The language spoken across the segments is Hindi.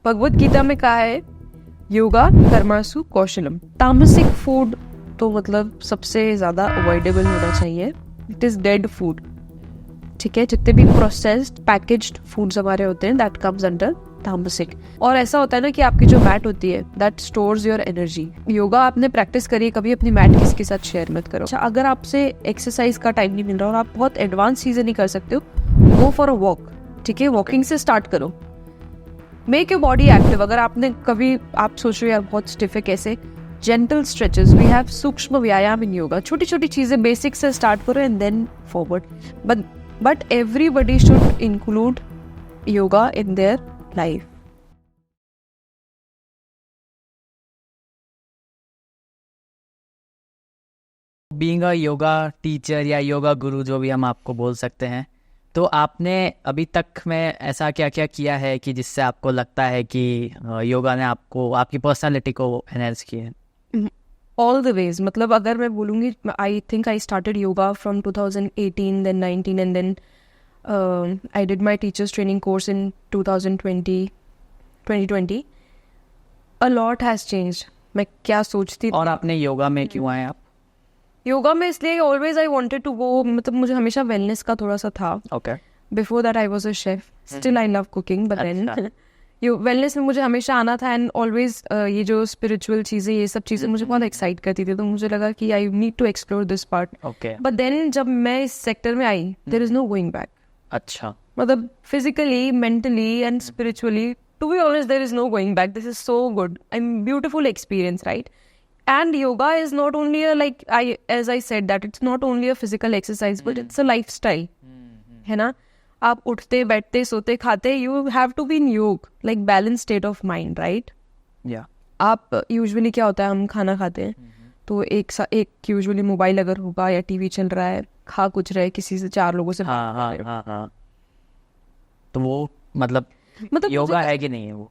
भगवत गीता में कहा है योगा कर्मासु कौशलम। तामसिक फूड तो मतलब सबसे ज़्यादा अवॉइडेबल होना चाहिए। इट इज़ डेड फूड, ठीक है। जितने भी प्रोसेस्ड पैकेज्ड फूड्स हमारे होते हैं दैट कम्स अंडर तामसिक। और ऐसा होता है ना कि आपकी जो मैट होती है that stores your energy. Yoga आपने प्रैक्टिस करी, कभी अपनी मैट किसी के साथ शेयर मत करो। अच्छा, अगर आपसे एक्सरसाइज का टाइम नहीं मिल रहा और आप बहुत एडवांस चीज़ें नहीं कर सकते हो, गो फॉर अ वॉक, ठीक है। वॉकिंग से स्टार्ट करो, मेक योर बॉडी एक्टिव। अगर आपने कभी आप सोच रहे हो यार बहुत स्टिफ है कैसे, जेंटल स्ट्रेचेस, वी हैव सूक्ष्म व्यायाम इन योगा। छोटी छोटी चीज़ें बेसिक से स्टार्ट करो and then forward. But everybody should include yoga in their life. Being a yoga teacher या योगा गुरु जो भी हम आपको बोल सकते हैं, तो आपने अभी तक में ऐसा क्या क्या किया है कि जिससे आपको लगता है कि योगा ने आपको आपकी पर्सनालिटी को एनहेंस किया है? ऑल द वेज, मतलब अगर मैं बोलूँगी, I think I started yoga from 2018 then 19 and then I did my teachers training course in 2020. A lot has changed. मैं क्या सोचती और आपने योगा में क्यों आए आप? योगा में इसलिए always I wanted to go, मतलब मुझे हमेशा वेलनेस का थोड़ा सा था। Okay. Before that I was a chef, still I love cooking, but then wellness में मुझे हमेशा आना था। एंड ऑलवेज ये जो स्पिरिचुअल चीज़ें, ये सब चीज़ें मुझे बहुत एक्साइट करती थी, तो मुझे लगा कि I need to explore this part. Okay. But then जब मैं इस सेक्टर में आई, there is no going back. अच्छा। मतलब physically, mentally and spiritually, to be honest, there is no going back. This is so good and beautiful experience, right? And yoga is not only as I said that it's not only a physical exercise, but it's a lifestyle, है ना? आप उठते बैठते सोते खाते, you have to be in yoga, like balanced state of mind, right? या आप usually क्या होता है, हम खाना खाते हैं तो एक usually मोबाइल अगर होगा या टीवी चल रहा है, खा कुछ रहे, किसी से चार लोगों से हाँ हाँ हाँ हाँ, तो वो मतलब योगा है कि नहीं है वो?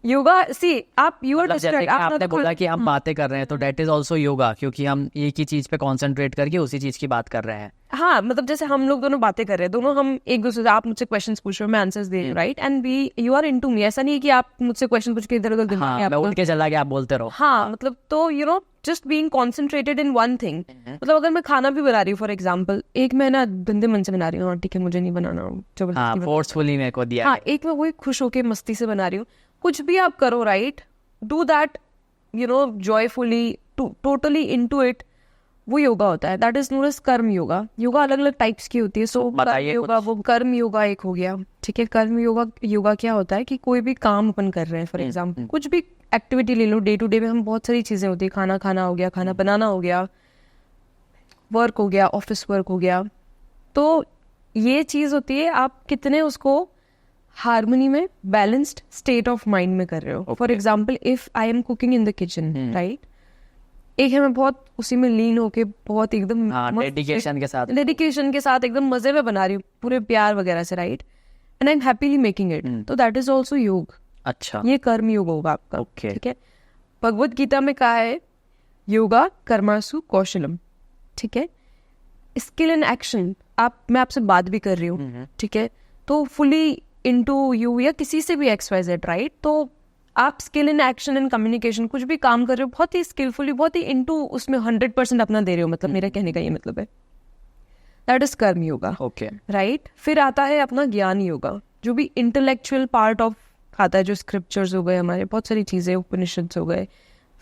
योगा, सी आप यू आर जैसे कि आपने बोला कि हम बातें कर रहे हैं, तो डेट इज ऑल्सो योगा, क्योंकि हम एक ही चीज पे कॉन्सेंट्रेट करके उसी चीज की बात कर रहे हैं। हाँ, मतलब जैसे हम लोग दोनों बातें कर रहे हैं, दोनों हम एक दूसरे से, आप मुझसे क्वेश्चंस पूछ रहे हो, मैं आंसर्स दे रही हूँ, right? And we you are into me. ऐसा नहीं है कि आप मुझसे क्वेश्चन पूछ के इधर उधर हाँ, मैं उठ के चला गया, आप बोलते रहो। हाँ, मतलब तो you know just being concentrated in one thing. मतलब अगर मैं खाना भी बना रही हूँ, फॉर एग्जाम्पल, एक मैं ना गंदे मन से बना रही हूँ, ठीक है मुझे नहीं बनाना, जबरदस्ती फोर्सफुली मेरे को दिया। हाँ, एक मैं वही खुश होके मस्ती से बना रही हूँ। कुछ भी आप करो, right, do that you know joyfully, totally into it, वो योगा होता है। दैट इज नोन एज कर्म योगा। योगा अलग अलग टाइप्स की होती है। सो योगा, वो कर्म योगा एक हो गया, ठीक है। कर्म योगा क्या होता है कि कोई भी काम अपन कर रहे हैं, फॉर एग्जाम्पल कुछ भी एक्टिविटी ले लो, डे टू डे में हम बहुत सारी चीजें होती है, खाना खाना हो गया, खाना बनाना हो गया, वर्क हो गया, ऑफिस वर्क हो गया। तो ये चीज होती है आप कितने उसको हार्मनी में, बैलेंस्ड स्टेट ऑफ माइंड में कर रहे हो। For example, if I am cooking in the kitchen, right, एक है मैं बहुत उसी में लीन होके बहुत एकदम डेडिकेशन के साथ एकदम मजे में बना रही हूँ, पूरे प्यार वगैरह से, right, and I am happily making it, तो दैट इज ऑल्सो योग। अच्छा, ये कर्म योग होगा आपका, ठीक है। भगवत गीता में कहा है योगा कर्मासु कौशलम, ठीक है। स्किल इन एक्शन, मैं आपसे बात भी कर रही हूँ, ठीक है, तो फुली इनटू यू, या किसी से भी XYZ, राइट, तो आप skill in action and communication, कुछ भी काम कर रहे हो बहुत ही स्किलफुली, बहुत ही इनटू उसमें 100% अपना दे रहे हो, मतलब मेरा कहने का ये मतलब है, दैट इज कर्म योगा, ओके, राइट। फिर आता है अपना ज्ञान योगा, जो भी इंटेलेक्चुअल पार्ट ऑफ आता है, जो स्क्रिप्चर्स हो गए हमारे, बहुत सारी चीजें, उपनिषद हो गए,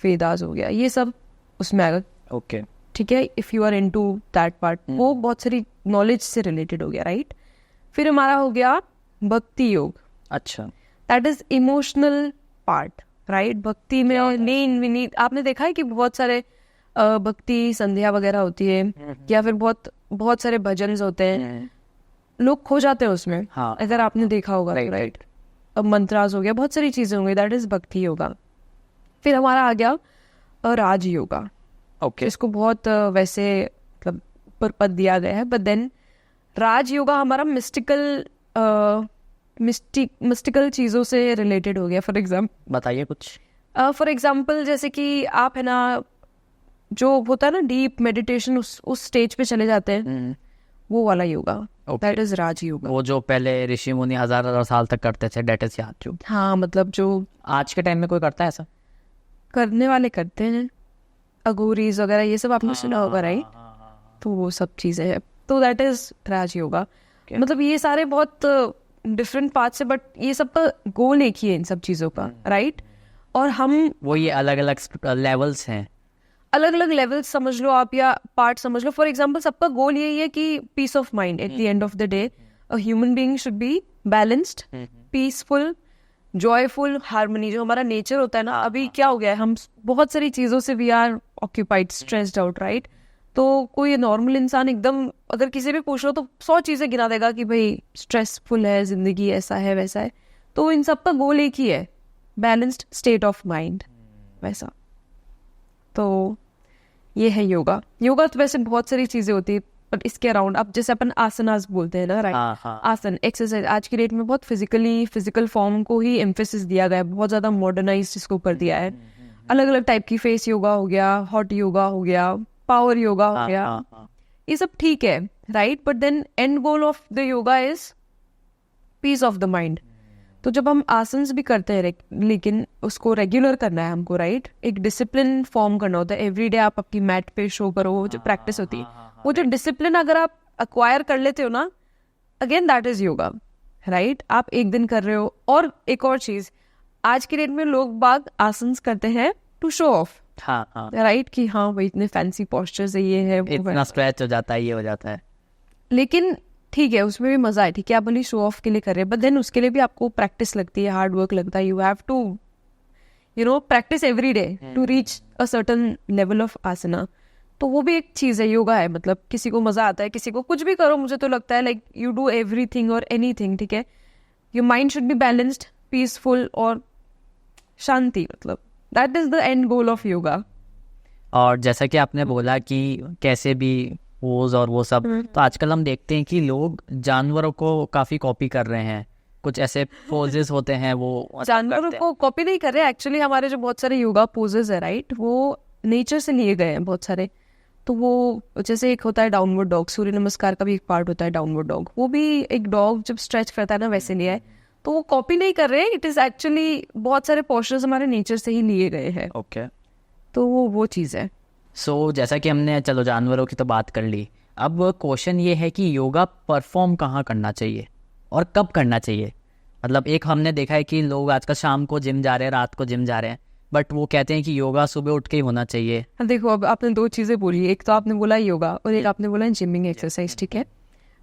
वेदास हो गया, ये सब उसमें आएगा, ओके, ठीक है। If you are into that part, वो बहुत सारी नॉलेज से रिलेटेड हो गया, राइट। फिर हमारा हो गया भक्ति योग। अच्छा, that is emotional part, right. भक्ति में और नींद आपने देखा है कि बहुत सारे भक्ति संध्या वगैरह होती है, या फिर बहुत बहुत सारे भजन होते हैं, लोग खो जाते हैं उसमें। हाँ, अगर आपने देखा होगा, राइट। अब मंत्रास हो गया, बहुत सारी चीजें होंगी, दैट इज भक्ति योगा। फिर हमारा आ गया राज योगा, ओके, इसको बहुत वैसे मतलब ऊपर पद दिया गया है, बट देन राज योगा हमारा मिस्टिकल चीज़ों से रिलेटेड हो गया। फॉर एग्जाम्पल बताइए कुछ। फॉर एग्जाम्पल जैसे कि आप है ना, जो होता है ना डीप मेडिटेशन, उस स्टेज पे चले जाते हैं, वो वाला योगा, Okay. दैट इज राज योगा। वो जो पहले ऋषि मुनि हजार साल तक करते थे, डेट इज याद। हाँ, मतलब जो आज के टाइम में कोई करता है ऐसा? करने वाले करते हैं, अघोरीज वगैरह ये सब आपने सुना होगा, राइट? तो वो सब चीज़ें हैं, तो दैट इज राज योगा। मतलब ये सारे बहुत डिफरेंट पार्ट्स है, बट ये सब का गोल एक ही है इन सब चीज़ों का, राइट? और हम वो ये अलग अलग लेवल्स हैं। अलग अलग लेवल समझ लो आप या पार्ट समझ लो। फॉर एग्जाम्पल सबका गोल यही है कि peace of mind at the end of the day, a human being should be balanced, peaceful, joyful, harmony. जो हमारा नेचर होता है ना, अभी क्या हो गया है, हम बहुत सारी चीज़ों से we are occupied, stressed out, right? तो कोई नॉर्मल इंसान एकदम अगर किसी भी पूछ लो तो 100 चीज़ें गिना देगा कि भाई स्ट्रेसफुल है जिंदगी, ऐसा है वैसा है। तो इन सब का गोल एक ही है, बैलेंस्ड स्टेट ऑफ माइंड, वैसा। तो ये है योगा। योगा तो वैसे बहुत सारी चीज़ें होती है, बट इसके अराउंड अब जैसे अपन आसनास बोलते हैं ना, राइट? आसन, एक्सरसाइज। आज की डेट में बहुत फिजिकल फॉर्म को ही एम्फेसिस दिया गया है, बहुत ज़्यादा मॉडर्नाइज इसको कर दिया है। अलग अलग टाइप की, फेस योगा हो गया, हॉट योगा हो गया, पावर योगा हो गया, ये सब ठीक है, right? But then end goal of the yoga is peace of the mind. तो जब हम आसन्स भी करते हैं लेकिन उसको रेगुलर करना है हमको, राइट? एक डिसिप्लिन फॉर्म करना होता है। एवरी डे आप अपनी मैट पे शो करो, वो जो प्रैक्टिस होती है, वो जो डिसिप्लिन अगर आप अक्वायर कर लेते हो ना, again that is yoga, right? आप एक दिन कर रहे हो। और एक और चीज, आज की डेट में लोग बाग आसन्स करते हैं टू शो ऑफ, राइट? कि हाँ भाई इतने फैंसी पोस्चर्स है, ये है, इतना स्ट्रेच हो जाता है, ये हो जाता है। लेकिन ठीक है, उसमें भी मजा है, ठीक है, आप भले शो ऑफ के लिए कर रहे हैं, बट देन उसके लिए भी आपको प्रैक्टिस लगती है, हार्ड वर्क लगता है। You have to practice every day to reach a certain level of asana. तो वो भी एक चीज़ है, योगा है। मतलब किसी को मजा आता है, किसी को कुछ भी करो। मुझे तो लगता है लाइक यू डू एवरीथिंग और एनीथिंग, ठीक है, your mind should be balanced, peaceful और शांति। मतलब that is the end goal of yoga. और जैसा कि आपने बोला कि कैसे भी पोज और वो सब, तो आजकल हम देखते हैं कि लोग जानवरों को काफी कॉपी कर रहे हैं। कुछ ऐसे पोजेस होते हैं वो जानवरों को कॉपी नहीं कर रहे एक्चुअली। हमारे जो बहुत सारे योगा पोजेस है, राइट, वो नेचर से लिए गए हैं बहुत सारे। तो वो जैसे एक होता है डाउनवर्ड डॉग, सूर्य नमस्कार का भी एक पार्ट होता है डाउनवर्ड डॉग, वो भी एक डॉग जब स्ट्रेच करता है ना, वैसे लिया है। तो वो कॉपी नहीं कर रहे, इट इज एक्चुअली बहुत सारे पोस्चर्स हमारे नेचर से ही लिए गए हैं। ओके, तो वो चीज़ है। सो जैसा कि हमने चलो जानवरों की तो बात कर ली, अब क्वेश्चन ये है कि योगा परफॉर्म कहाँ करना चाहिए और कब करना चाहिए। मतलब एक हमने देखा है कि लोग आजकल शाम को जिम जा रहे हैं, रात को जिम जा रहे हैं, बट वो कहते हैं कि योगा सुबह उठ के ही होना चाहिए। देखो, अब आपने दो चीज़ें बोली, एक तो आपने बोला योगा और एक आपने बोला जिमिंग एक्सरसाइज, ठीक है।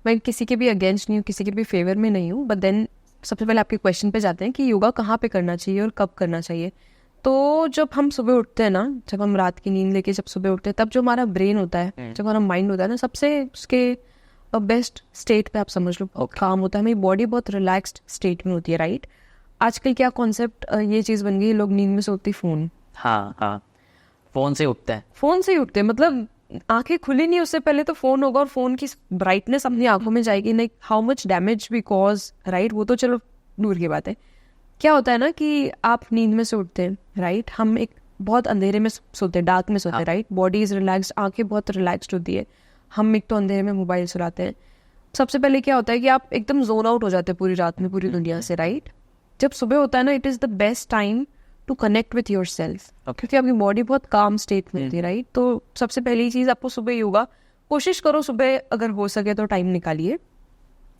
मैं किसी के भी अगेंस्ट नहीं हूँ, किसी के भी फेवर में नहीं हूँ, बट देन सबसे पहले आपके क्वेश्चन पे जाते हैं कि योगा कहाँ पे करना चाहिए और कब करना चाहिए। तो जब हम सुबह उठते हैं ना, जब हम रात की नींद लेके जब सुबह उठते हैं, तब जो हमारा ब्रेन होता है, जब हमारा माइंड होता है ना, सबसे उसके बेस्ट स्टेट पे आप समझ लो काम होता है। हमारी बॉडी बहुत रिलैक्स्ड स्टेट में होती है, राइट? आजकल क्या कॉन्सेप्ट ये चीज़ बन गई, लोग नींद में सोते फ़ोन, हाँ, फ़ोन से उठते हैं, फ़ोन से ही उठते हैं। मतलब आंखें खुली नहीं उससे पहले तो फ़ोन होगा और फ़ोन की ब्राइटनेस अपनी आंखों में जाएगी। Like how much damage we cause, right? वो तो चलो दूर की बात है। क्या होता है ना कि आप नींद में से उठते हैं, राइट? हम एक बहुत अंधेरे में सोते हैं, डार्क में सोते हैं, राइट? बॉडी इज रिलैक्स्ड, आंखें बहुत रिलैक्स्ड होती है। हम एक तो अंधेरे में मोबाइल चलाते हैं। सबसे पहले क्या होता है कि आप एकदम जोन आउट हो जाते हैं पूरी रात में, पूरी दुनिया से, राइट? जब सुबह होता है ना, it is the best time to connect with yourself, क्योंकि आपकी बॉडी बहुत काम स्टेट में होती है, राइट? तो सबसे पहली चीज़ आपको सुबह योगा, कोशिश करो सुबह अगर हो सके तो टाइम निकालिए।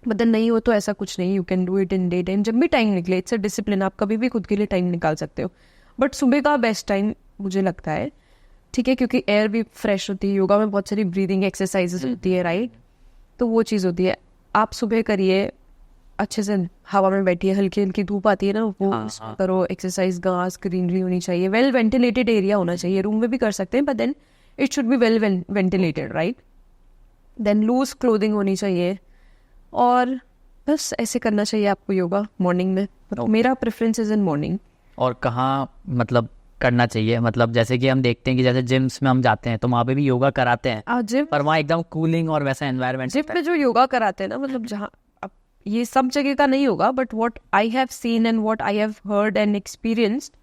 बट देन नहीं हो तो ऐसा कुछ नहीं, you can do it in day time, जब भी टाइम निकले। इट्स अ डिसिप्लिन, आप कभी भी खुद के लिए टाइम निकाल सकते हो, बट सुबह का बेस्ट टाइम मुझे लगता है, ठीक है? क्योंकि एयर भी फ्रेश होती है। योगा में बहुत सारी ब्रीदिंग एक्सरसाइजेस होती है, राइट? तो वो चीज़ होती है। आप सुबह करिए, अच्छे से हवा में बैठिए, हल्की हल्की धूप आती है ना, वो करो एक्सरसाइज। घास, ग्रीनरी होनी चाहिए, वेल वेंटिलेटेड एरिया होना चाहिए। रूम में भी कर सकते हैं, but then it should be well ventilated, right? Then loose clothing होनी चाहिए, और बस ऐसे करना चाहिए आपको योगा मॉर्निंग में। मेरा प्रेफरेंस इज इन मॉर्निंग। और कहाँ मतलब करना चाहिए? मतलब जैसे कि हम देखते हैं कि जैसे जिम्स में हम जाते हैं तो वहाँ पे भी योगा कराते हैं, जिम पर वहाँ एकदम कूलिंग और वैसा एनवायरनमेंट। जिम में जो योगा कराते हैं ना, मतलब जहाँ, अब ये सब जगह का नहीं होगा, but what I have seen and what I have heard and experienced,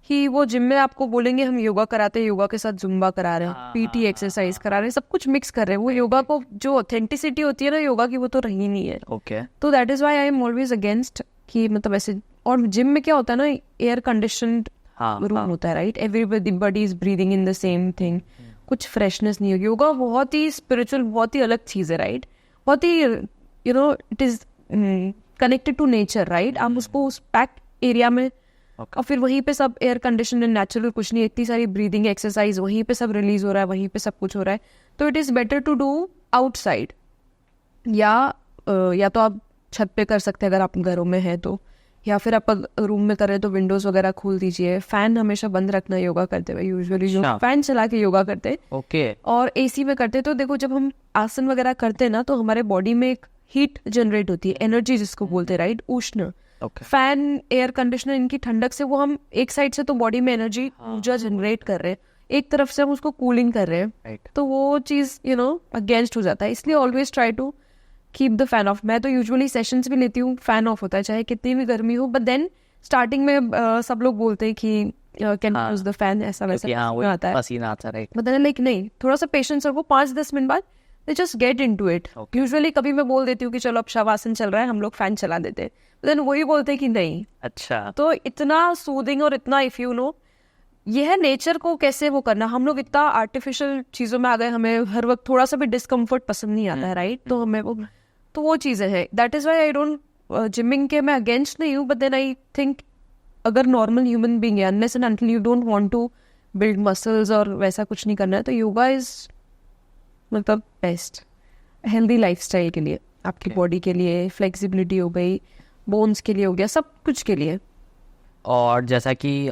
कि वो जिम में आपको बोलेंगे हम योगा कराते हैं, योगा के साथ जुम्बा करा रहे हैं, पीटी एक्सरसाइज करा रहे हैं, सब कुछ मिक्स कर रहे हैं। वो योगा को जो ऑथेंटिसिटी होती है ना योगा की, वो तो रही नहीं है। ओके। तो that is why I am always against कि मतलब ऐसे। और जिम में क्या होता है ना, एयर कंडीशनड रूम होता है, right, everybody is breathing in the same thing, कुछ फ्रेशनेस नहीं होगी। योगा बहुत ही स्पिरिचुअल, बहुत ही अलग चीज है, राइट, बहुत ही it is connected to nature, right. आप उसको उस पैक्ड एरिया में और फिर वहीं पे सब एयर कंडीशन एंड नेचुरल, कुछ नहीं, इतनी सारी ब्रीदिंग एक्सरसाइज, वहीं पे सब रिलीज हो रहा है, वहीं पे सब कुछ हो रहा है। तो it is better to do outside, या तो आप छत पे कर सकते हैं अगर आप घरों में है तो, या फिर आप रूम में कर रहे हैं तो विंडोज वगैरह खोल दीजिए। फैन हमेशा बंद रखना योगा करते हुए, यूजुअली जो फैन चला के योगा करते हैं, ओके, और एसी में करते हैं। तो देखो जब हम आसन वगैरह करते हैं ना, तो हमारे बॉडी में एक हीट जनरेट होती है, एनर्जी जिसको बोलते हैं, राइट, उष्ण। फैन, एयर कंडीशनर, इनकी ठंडक से वो हम एक साइड से तो बॉडी में एनर्जी, ऊर्जा जनरेट कर रहे हैं, एक तरफ से हम उसको कूलिंग कर रहे हैं, तो वो चीज अगेंस्ट हो जाता है। इसलिए always try to keep the fan off. मैं तो यूजुअली सेशंस भी लेती हूँ, फैन ऑफ होता है चाहे कितनी भी गर्मी हो, बट देन स्टार्टिंग में सब लोग बोलते हैं कि कैन यूज द फैन, ऐसा वैसा आता है, पसीना आता है, बट देन लाइक नहीं, थोड़ा सा पेशेंस रखो, 5-10 मिनट बाद they just get into it. Usually कभी मैं बोल देती हूँ कि चलो अब शवासन चल रहा है, हम लोग फैन चला देते हैं, देन वही बोलते हैं कि नहीं। अच्छा, तो इतना सूदिंग और इतना इफ यू नो, ये है नेचर को कैसे वो करना। हम लोग इतना आर्टिफिशियल चीजों में आ गए, हमें हर वक्त थोड़ा सा भी डिस्कम्फर्ट पसंद नहीं आता है, राइट। तो हमें वो चीजें हैं, that is why I don't, gymming के मैं अगेंस्ट नहीं हूँ, बट देन आई थिंक अगर नॉर्मल ह्यूमन बीइंग है, unless and until you don't want to build muscles और वैसा कुछ नहीं करना है, तो योगा इज मतलब बेस्ट हेल्दी लाइफस्टाइल के लिए, आपकी बॉडी के लिए, फ्लेक्सिबिलिटी हो गई, बोन्स के लिए हो गया, सब कुछ के लिए। और जैसा कि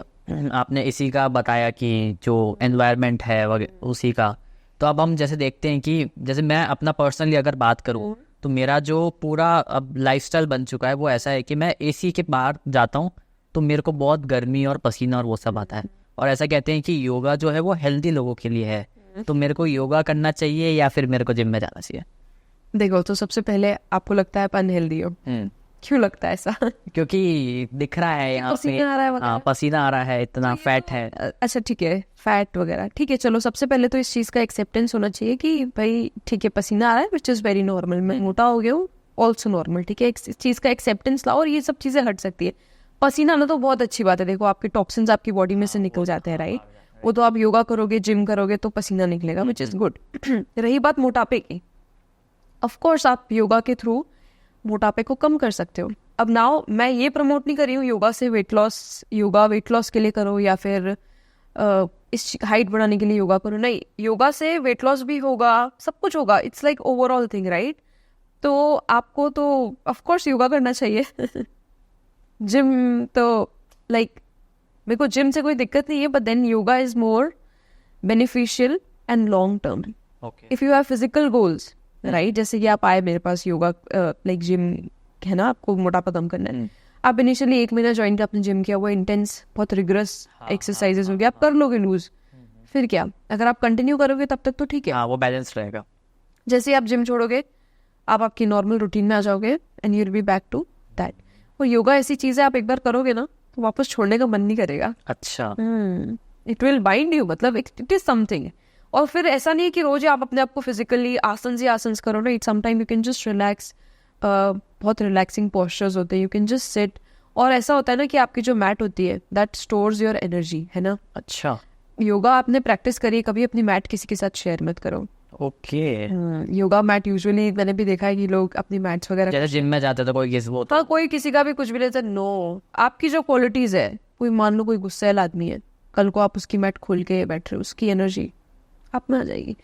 आपने इसी का बताया कि जो एनवायरनमेंट है उसी का, तो अब हम जैसे देखते हैं कि जैसे मैं अपना पर्सनली अगर बात करूँ, तो मेरा जो पूरा अब लाइफस्टाइल बन चुका है वो ऐसा है कि मैं एसी के बाहर जाता हूँ तो मेरे को बहुत गर्मी और पसीना और वो सब आता है। और ऐसा कहते हैं कि योगा जो है वो हेल्दी लोगों के लिए है, तो मेरे को योगा करना चाहिए या फिर मेरे को जिम में जाना चाहिए? देखो, तो सबसे पहले आपको लगता है आप अनहेल्दी हो, क्यों लगता है ऐसा? क्योंकि दिख रहा है यहाँ पे पसीना आ रहा है, हाँ, पसीना आ रहा है, इतना फैट है। अच्छा ठीक है, फैट वगैरह ठीक है, चलो सबसे पहले तो इस चीज का एक्सेप्टेंस होना चाहिए कि भाई ठीक है पसीना आ रहा है, विच इज वेरी नॉर्मल, मैं मोटा हो गया हूँ, ऑल्सो नॉर्मल, ठीक है। इस चीज का एक्सेप्टेंस लाओ और ये सब चीजें हट सकती है। पसीना आना तो बहुत अच्छी बात है, देखो आपके टॉक्सिन्स आपकी बॉडी में से निकल जाते हैं, राइट। वो तो आप योगा करोगे, जिम करोगे तो पसीना निकलेगा, विच इज गुड। रही बात मोटापे की, ऑफ कोर्स आप योगा के थ्रू मोटापे को कम कर सकते हो। अब नाउ मैं ये प्रमोट नहीं कर रही हूँ योगा से weight loss, yoga weight loss के लिए करो या फिर इस हाइट बढ़ाने के लिए योगा करो, नहीं, योगा से वेट लॉस भी होगा, सब कुछ होगा, it's like overall thing, right. तो आपको तो ऑफ कोर्स योगा करना चाहिए। जिम तो लाइक मेरे को जिम से कोई दिक्कत नहीं है, but then yoga is more beneficial and long term if you have physical goals, right. जैसे कि आप आए मेरे पास योगा, लाइक जिम है ना, आपको मोटापा कम करना है, आप इनिशियली 1 महीना ज्वाइन किया, आपने जिम किया, वो इंटेंस बहुत रिगरस एक्सरसाइजेस हो गया, आप कर लोगे लूज, फिर क्या, अगर आप कंटिन्यू करोगे तब तक तो ठीक है, वो बैलेंस रहेगा। जैसे आप जिम छोड़ोगे आप आपकी नॉर्मल रूटीन में आ जाओगे and you will be back to that. और योगा ऐसी चीज है, आप एक बार करोगे ना तो वापस छोड़ने का मन नहीं करेगा। अच्छा, इट विल बाइंड यू, मतलब इट इज समथिंग। और फिर ऐसा नहीं है कि रोज आप अपने आप को फिजिकली आसन ही आसन करो ना, it sometime you can just relax, बहुत रिलैक्सिंग पोस्चर्स होते हैं, यू कैन जस्ट सिट। और ऐसा होता है ना कि आपकी जो मैट होती है दैट स्टोर्स योर एनर्जी, है ना। अच्छा, योगा आपने प्रैक्टिस करी, कभी अपनी मैट किसी के साथ शेयर मत करो। ओके। योगा मैट यूजुअली मैंने भी देखा है कि लोग अपनी मैट्स वगैरह, जैसे जिम में जाते तो कोई वो तो कोई किसी का भी कुछ भी लेता, नो, आपकी जो क्वालिटीज है, कोई मान लो कोई गुस्सैल आदमी है, कल को आप उसकी मैट खोल के बैठ रहे हो, उसकी एनर्जी आप में आ जाएगी।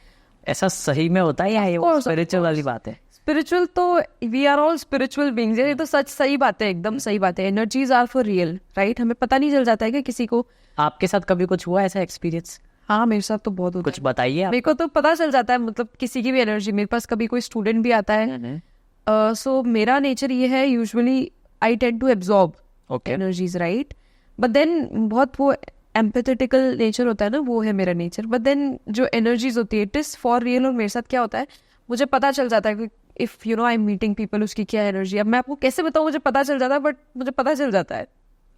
ऐसा सही में होता है या ये स्पिरिचुअल वाली बात है? स्पिरिचुअल तो we are all spiritual beings, ये तो सच सही बात है, एकदम सही बात है। Energies are for real, right. हमें पता नहीं चल जाता है कि किसी को। आपके साथ कभी कुछ हुआ ऐसा एक्सपीरियंस? हाँ, मेरे साथ तो बहुत होता है। कुछ बताइए। मेरे को तो पता चल जाता है, मतलब किसी की भी एनर्जी। मेरे पास कभी कोई स्टूडेंट भी आता है, सो मेरा नेचर ये है, usually I tend to absorb energies, right. But then बहुत वो एम्पैथेटिकल नेचर होता है ना, वो है मेरा नेचर। बट देन जो एनर्जीज होती है इट इज फॉर रियल। और मेरे साथ क्या होता है, मुझे पता चल जाता है कि if you know I am meeting people, उसकी क्या एनर्जी। अब मैं आपको कैसे बताऊँ, मुझे पता चल जाता है, बट मुझे पता चल जाता है।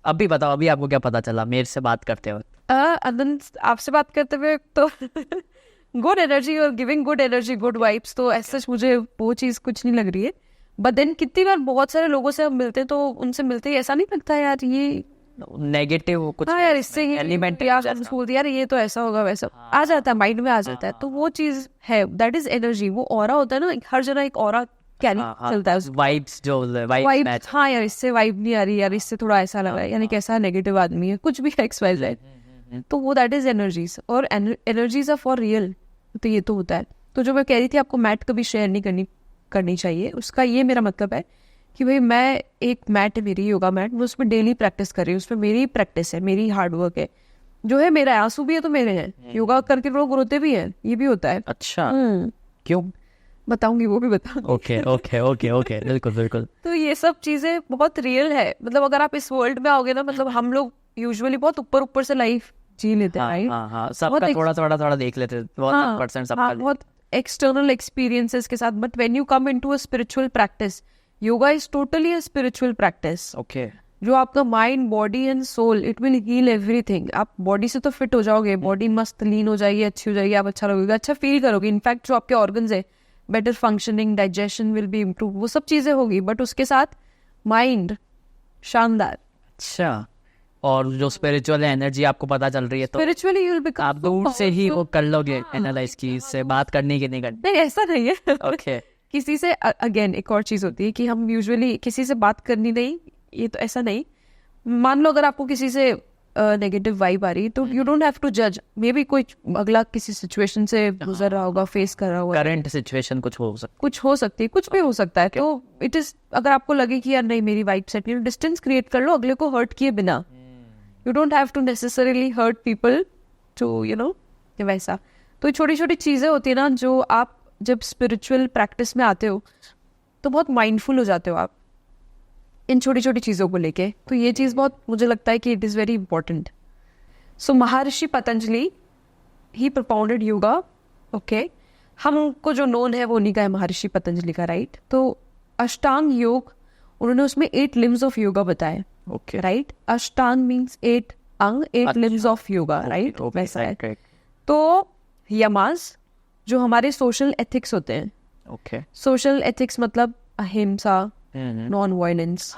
अभी बताओ, अभी आपको क्या पता चला मेरे से बात करते हो? आनंद, आपसे बात करते हुए तो गुड एनर्जी और giving good energy, good vibes, तो ऐसा मुझे वो चीज कुछ नहीं लग रही है। बट देन कितनी बार बहुत सारे लोगों से हम मिलते हैं तो उनसे मिलते ही ऐसा नहीं लगता यार ये, नेगेटिव कुछ हाँ यार इससे एलिमेंट यार बोलते यार ये तो ऐसा होगा वैसा, आ जाता है माइंड में, आ जाता है। तो वो चीज है, दैट इज एनर्जी। वो ऑरा होता है ना, हर जगह एक ऑरा कैरी चलता है, वाइब्स जो वाइब मैच। हाँ यार इससे वाइब नहीं आ रही यार, इससे थोड़ा ऐसा लग रहा है, यानी कैसा नेगेटिव आदमी है, कुछ भी एक्स वाई जेड, तो वो दैट इज एनर्जीज। और एनर्जीज आर फॉर रियल, तो ये तो होता है। तो जो मैं कह रही थी आपको मैट कभी शेयर नहीं करनी चाहिए, उसका ये मेरा मतलब है कि भाई मैं एक मैट है मेरी, योगा मैट, मैं उसमें डेली प्रैक्टिस कर रही हूँ, उसमें मेरी प्रैक्टिस है, मेरी हार्डवर्क है, जो है मेरा आंसू भी है तो मेरे हैं, योगा करके लोग रोते भी हैं, ये भी होता है। अच्छा, क्यों? बताऊंगी, वो भी बताऊंगी। ओके ओके ओके ओके, बिल्कुल बिल्कुल। तो ये सब चीजें बहुत रियल है। मतलब अगर आप इस वर्ल्ड में आओगे ना, मतलब हम लोग यूजुअली बहुत ऊपर ऊपर से लाइफ जी लेते हैं, राइट? हाँ, सबका थोड़ा देख लेते हैं, बहुत परसेंट सबका बहुत एक्सटर्नल एक्सपीरियंसेस के साथ। But when you come into a spiritual practice, yoga is totally a spiritual practice. Okay, जो आपका mind, body and soul, it will heal everything. आप बॉडी से तो फिट हो जाओगे, बॉडी मस्त लीन हो जाएगी, अच्छी हो जाएगी, आप अच्छा लगेगा, अच्छा फील करोगे। इनफैक्ट जो आपके ऑर्गन्स है, better functioning, digestion will be improve, वो सब चीजें होगी। बट उसके साथ माइंड शानदार। अच्छा। और जो स्पिरिचुअल एनर्जी आपको पता चल रही है, तो स्पिरिचुअली यू विल बिकम, आप दूर से ही वो कर लोगे एनालाइज की, इससे बात करने की नहीं करनी। नहीं ऐसा नहीं है। ओके, किसी से, अगेन एक और चीज होती है कि हम यूजुअली किसी से बात करनी नहीं, ये तो ऐसा नहीं। मान लो अगर आपको किसी से नेगेटिव वाइब आ रही है, तो यू डोंट हैव टू जज। मे बी कोई अगला किसी सिचुएशन से गुजर रहा होगा, फेस कर रहा होगा, करंट सिचुएशन कुछ हो सकता, कुछ हो सकती है, कुछ भी हो सकता है। तो इट इज, अगर आपको लगे कि यार नहीं मेरी वाइब सेट नहीं, डिस्टेंस क्रिएट कर लो अगले को हर्ट किए बिना। You don't have to necessarily hurt people to, you know, वैसा। तो छोटी छोटी चीजें होती है ना, जो आप जब स्पिरिचुअल प्रैक्टिस में आते हो तो बहुत माइंडफुल हो जाते हो आप इन छोटी छोटी चीज़ों को लेके। तो ये चीज़ बहुत मुझे लगता है कि it is very important. So Maharshi Patanjali he propounded yoga. Okay, हमको जो नोन है वो उन्हीं का है, महर्षि पतंजलि का, राइट? तो अष्टांग योग, उन्होंने उसमें 8 लिम्स ऑफ योगा बताए। Okay, right? अष्टांग मीन्स 8 अंग, 8 लिम्स ऑफ योगा, राइट? वैसा है। तो यमास जो हमारे सोशल एथिक्स होते हैं, ओके, सोशल एथिक्स मतलब अहिंसा, नॉन वायलेंस,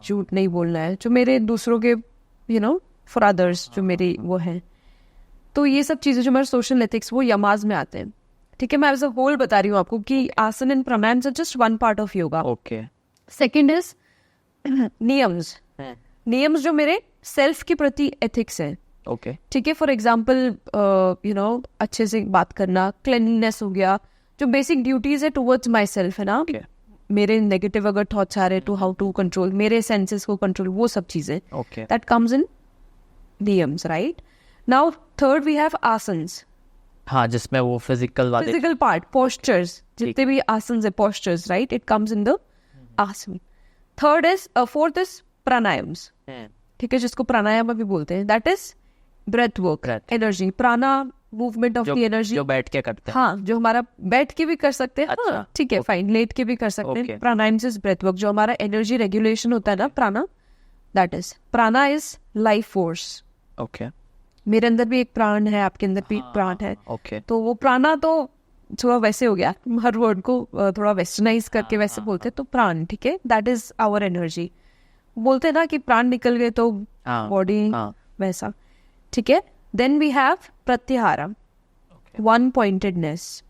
झूठ नहीं बोलना है, जो मेरे दूसरों के, यू नो, फॉर अदर्स, जो मेरी वो है। तो ये सब चीजें जो मेरे सोशल एथिक्स, वो यमाज में आते हैं। ठीक है, मैं एज अ होल बता रही हूँ आपको कि asana and pranayama are just one part of yoga. Okay, second is niyams. Niyams जो मेरे सेल्फ के प्रति एथिक्स है। ओके, ठीक है, फॉर एग्जाम्पल यू नो, अच्छे से बात करना, क्लीनलीनेस हो गया, जो बेसिक ड्यूटीज है टुवर्ड्स माई सेल्फ, है ना? मेरे नेगेटिव अगर थॉट्स आ रहे हैं, टू हाउ टू कंट्रोल मेरे सेंसेस को, कंट्रोल, वो सब चीजें, that comes in niyams, right? Now third we have asanas. हाँ, जिसमें वो फिजिकल पार्ट, पोस्चर्स, जितने भी आसन्स है, postures, right? It comes in the asana. Third is, fourth is pranayamas. ठीक है, जिसको प्राणायाम भी बोलते हैं, that is breath work, energy, prana, movement of the energy, जो बैठ के करते हैं। हाँ, जो हमारा बैठ के भी कर सकते हैं। अच्छा, हाँ, ठीक है, फाइन, लेट के भी कर सकते हैं। प्राणायाम इज ब्रेथ वर्क, जो हमारा एनर्जी रेगुलेशन होता है ना, प्राणा, दैट इज, प्राणा इज लाइफ फोर्स। ओके, मेरे अंदर भी एक प्राण है, आपके अंदर भी एक प्राण है। ओके, तो वो प्राणा तो थोड़ा वैसे हो गया, हर वर्ड को थोड़ा वेस्टर्नाइज करके वैसे बोलते हैं। तो प्राण, ठीक है, दैट इज आवर एनर्जी। बोलते हैं ना कि प्राण निकल गए तो बॉडी, वैसा, ठीक है। Then we have pratyaharam, one pointedness,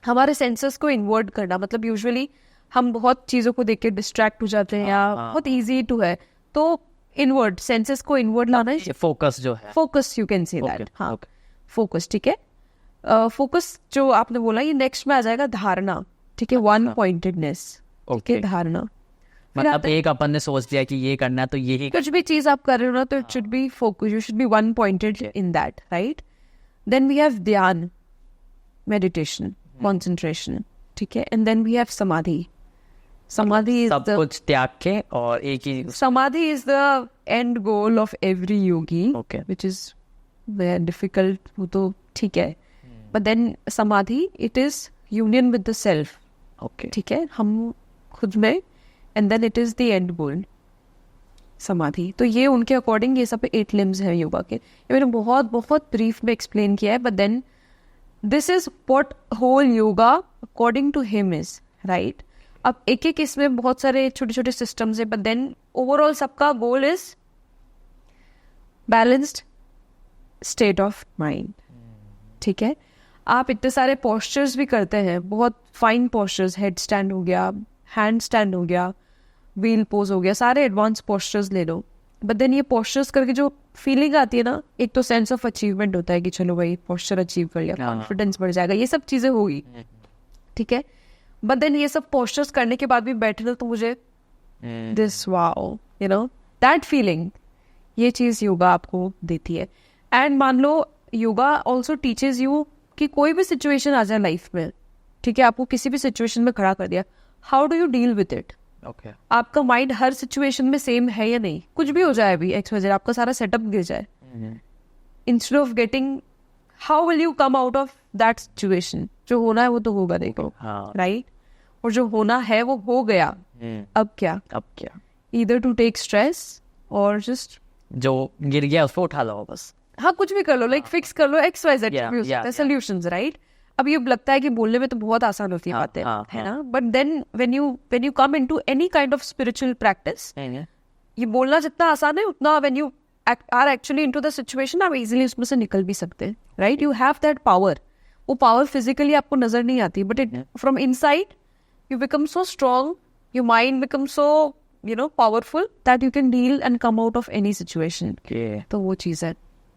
हमारे सेंसेस को इन्वर्ट करना। मतलब यूजुअली हम बहुत चीजों को देख के डिस्ट्रैक्ट हो जाते हैं, या बहुत इजी टू है, तो इनवर्ट, सेंसेस को इनवर्ट लाना है, फोकस जो है, focus, you can say that. हाँ, फोकस, ठीक है। फोकस जो आपने बोला, ये नेक्स्ट में आ जाएगा धारणा। ठीक है, वन पॉइंटेडनेस, ठीक है, धारणा। मतलब एक अपन ने सोच लिया कि ये करना है तो यही, कुछ भी चीज आप कर रहे हो ना, तो it should be focus, you should be one pointed in that, right? Then we have dhyan, meditation, concentration, ठीक है। एंड देन वी हैव समाधि। समाधि इज सब कुछ त्याग के, और एक ही, samadhi is the end goal of every yogi, okay, which is very difficult, वो तो ठीक है। But then samadhi, it is union with the self, okay, ठीक है, हम खुद में, and then it is the end goal. Samadhi. तो ये उनके अकॉर्डिंग ये सब 8 लिम्स हैं योगा के। ये मैंने बहुत बहुत ब्रीफ में एक्सप्लेन किया है, but then this is what whole yoga according to him is, right. अब एक एक इसमें बहुत सारे छोटे छोटे सिस्टम्स है, बट देन ओवरऑल सबका goal is balanced state of mind, ठीक है। आप इतने सारे पोस्चर्स भी करते हैं, बहुत फाइन पोस्चर्स, हेड स्टैंड हो गया, हैंड स्टैंड हो गया, व्हील पोज हो गया, सारे एडवांस पोस्चर्स ले लो। बट देन ये पोस्चर्स करके जो फीलिंग आती है ना, एक तो सेंस ऑफ अचीवमेंट होता है कि चलो भाई पोस्चर अचीव कर लिया, कॉन्फिडेंस बढ़ जाएगा, ये सब चीजें होगी, ठीक है। बट देन ये सब पोस्चर्स करने के बाद भी बैठना तो मुझे this wow, you know, that feeling, ये चीज योगा आपको देती है। एंड मान लो योगा ऑल्सो टीचेज यू कि कोई भी सिचुएशन आ जाए लाइफ में, ठीक है, आपको किसी भी सिचुएशन में खड़ा कर दिया, how do you deal with it. Okay, आपका माइंड हर सिचुएशन में सेम है या नहीं, कुछ भी हो जाए अभी XYZ, आपका सारा सेटअप गिर जाए, instead of getting how will you come out of that situation. जो होना है वो तो होगा, देखो, राइट, और जो होना है वो हो गया, अब क्या, ईदर टू टेक स्ट्रेस और जस्ट जो गिर गया उसको उठा लो बस, हाँ कुछ भी कर लो, लाइक फिक्स कर लो, XYZ भी हो सकता है, सॉल्यूशंस, राइट। अब ये लगता है कि बोलने में तो बहुत आसान होती है बातें, है ना, but then when you come into any kind of spiritual practice, ये बोलना जितना आसान है उतना when you are actually into the situation आप इजीली उसमें से निकल भी सकते हैं, right. You have that power. वो पावर फिजिकली आपको नजर नहीं आती, but it from inside you become so strong, your mind become so powerful that you can deal and come out of any situation. तो वो चीज है,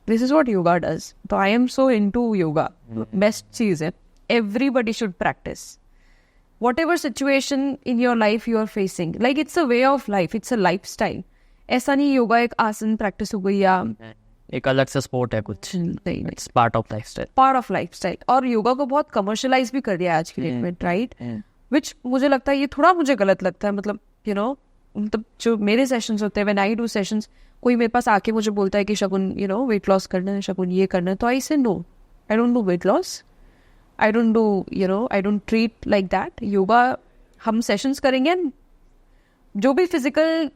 this is what yoga does. So I am so into yoga. Best चीज है, everybody should practice whatever situation in your life you are facing, like it's a way of life, it's a lifestyle. ऐसा नहीं योगा एक आसन प्रैक्टिस हो गई या एक अलग से स्पोर्ट है कुछ नहीं, it's part of lifestyle, part of lifestyle. और योगा को बहुत कमर्शियलाइज भी कर दिया आज की डेट में, राइट, विच मुझे लगता है ये थोड़ा मुझे गलत लगता है। मतलब मतलब जो मेरे सेशंस होते हैं, व्हेन आई डू सेशंस, कोई मेरे पास आके मुझे बोलता है कि शगुन वेट लॉस करना है, शगुन ये करना है, तो I say no, I don't do weight loss, I don't do I don't treat like that. Yoga हम सेशंस करेंगे, जो भी फिजिकल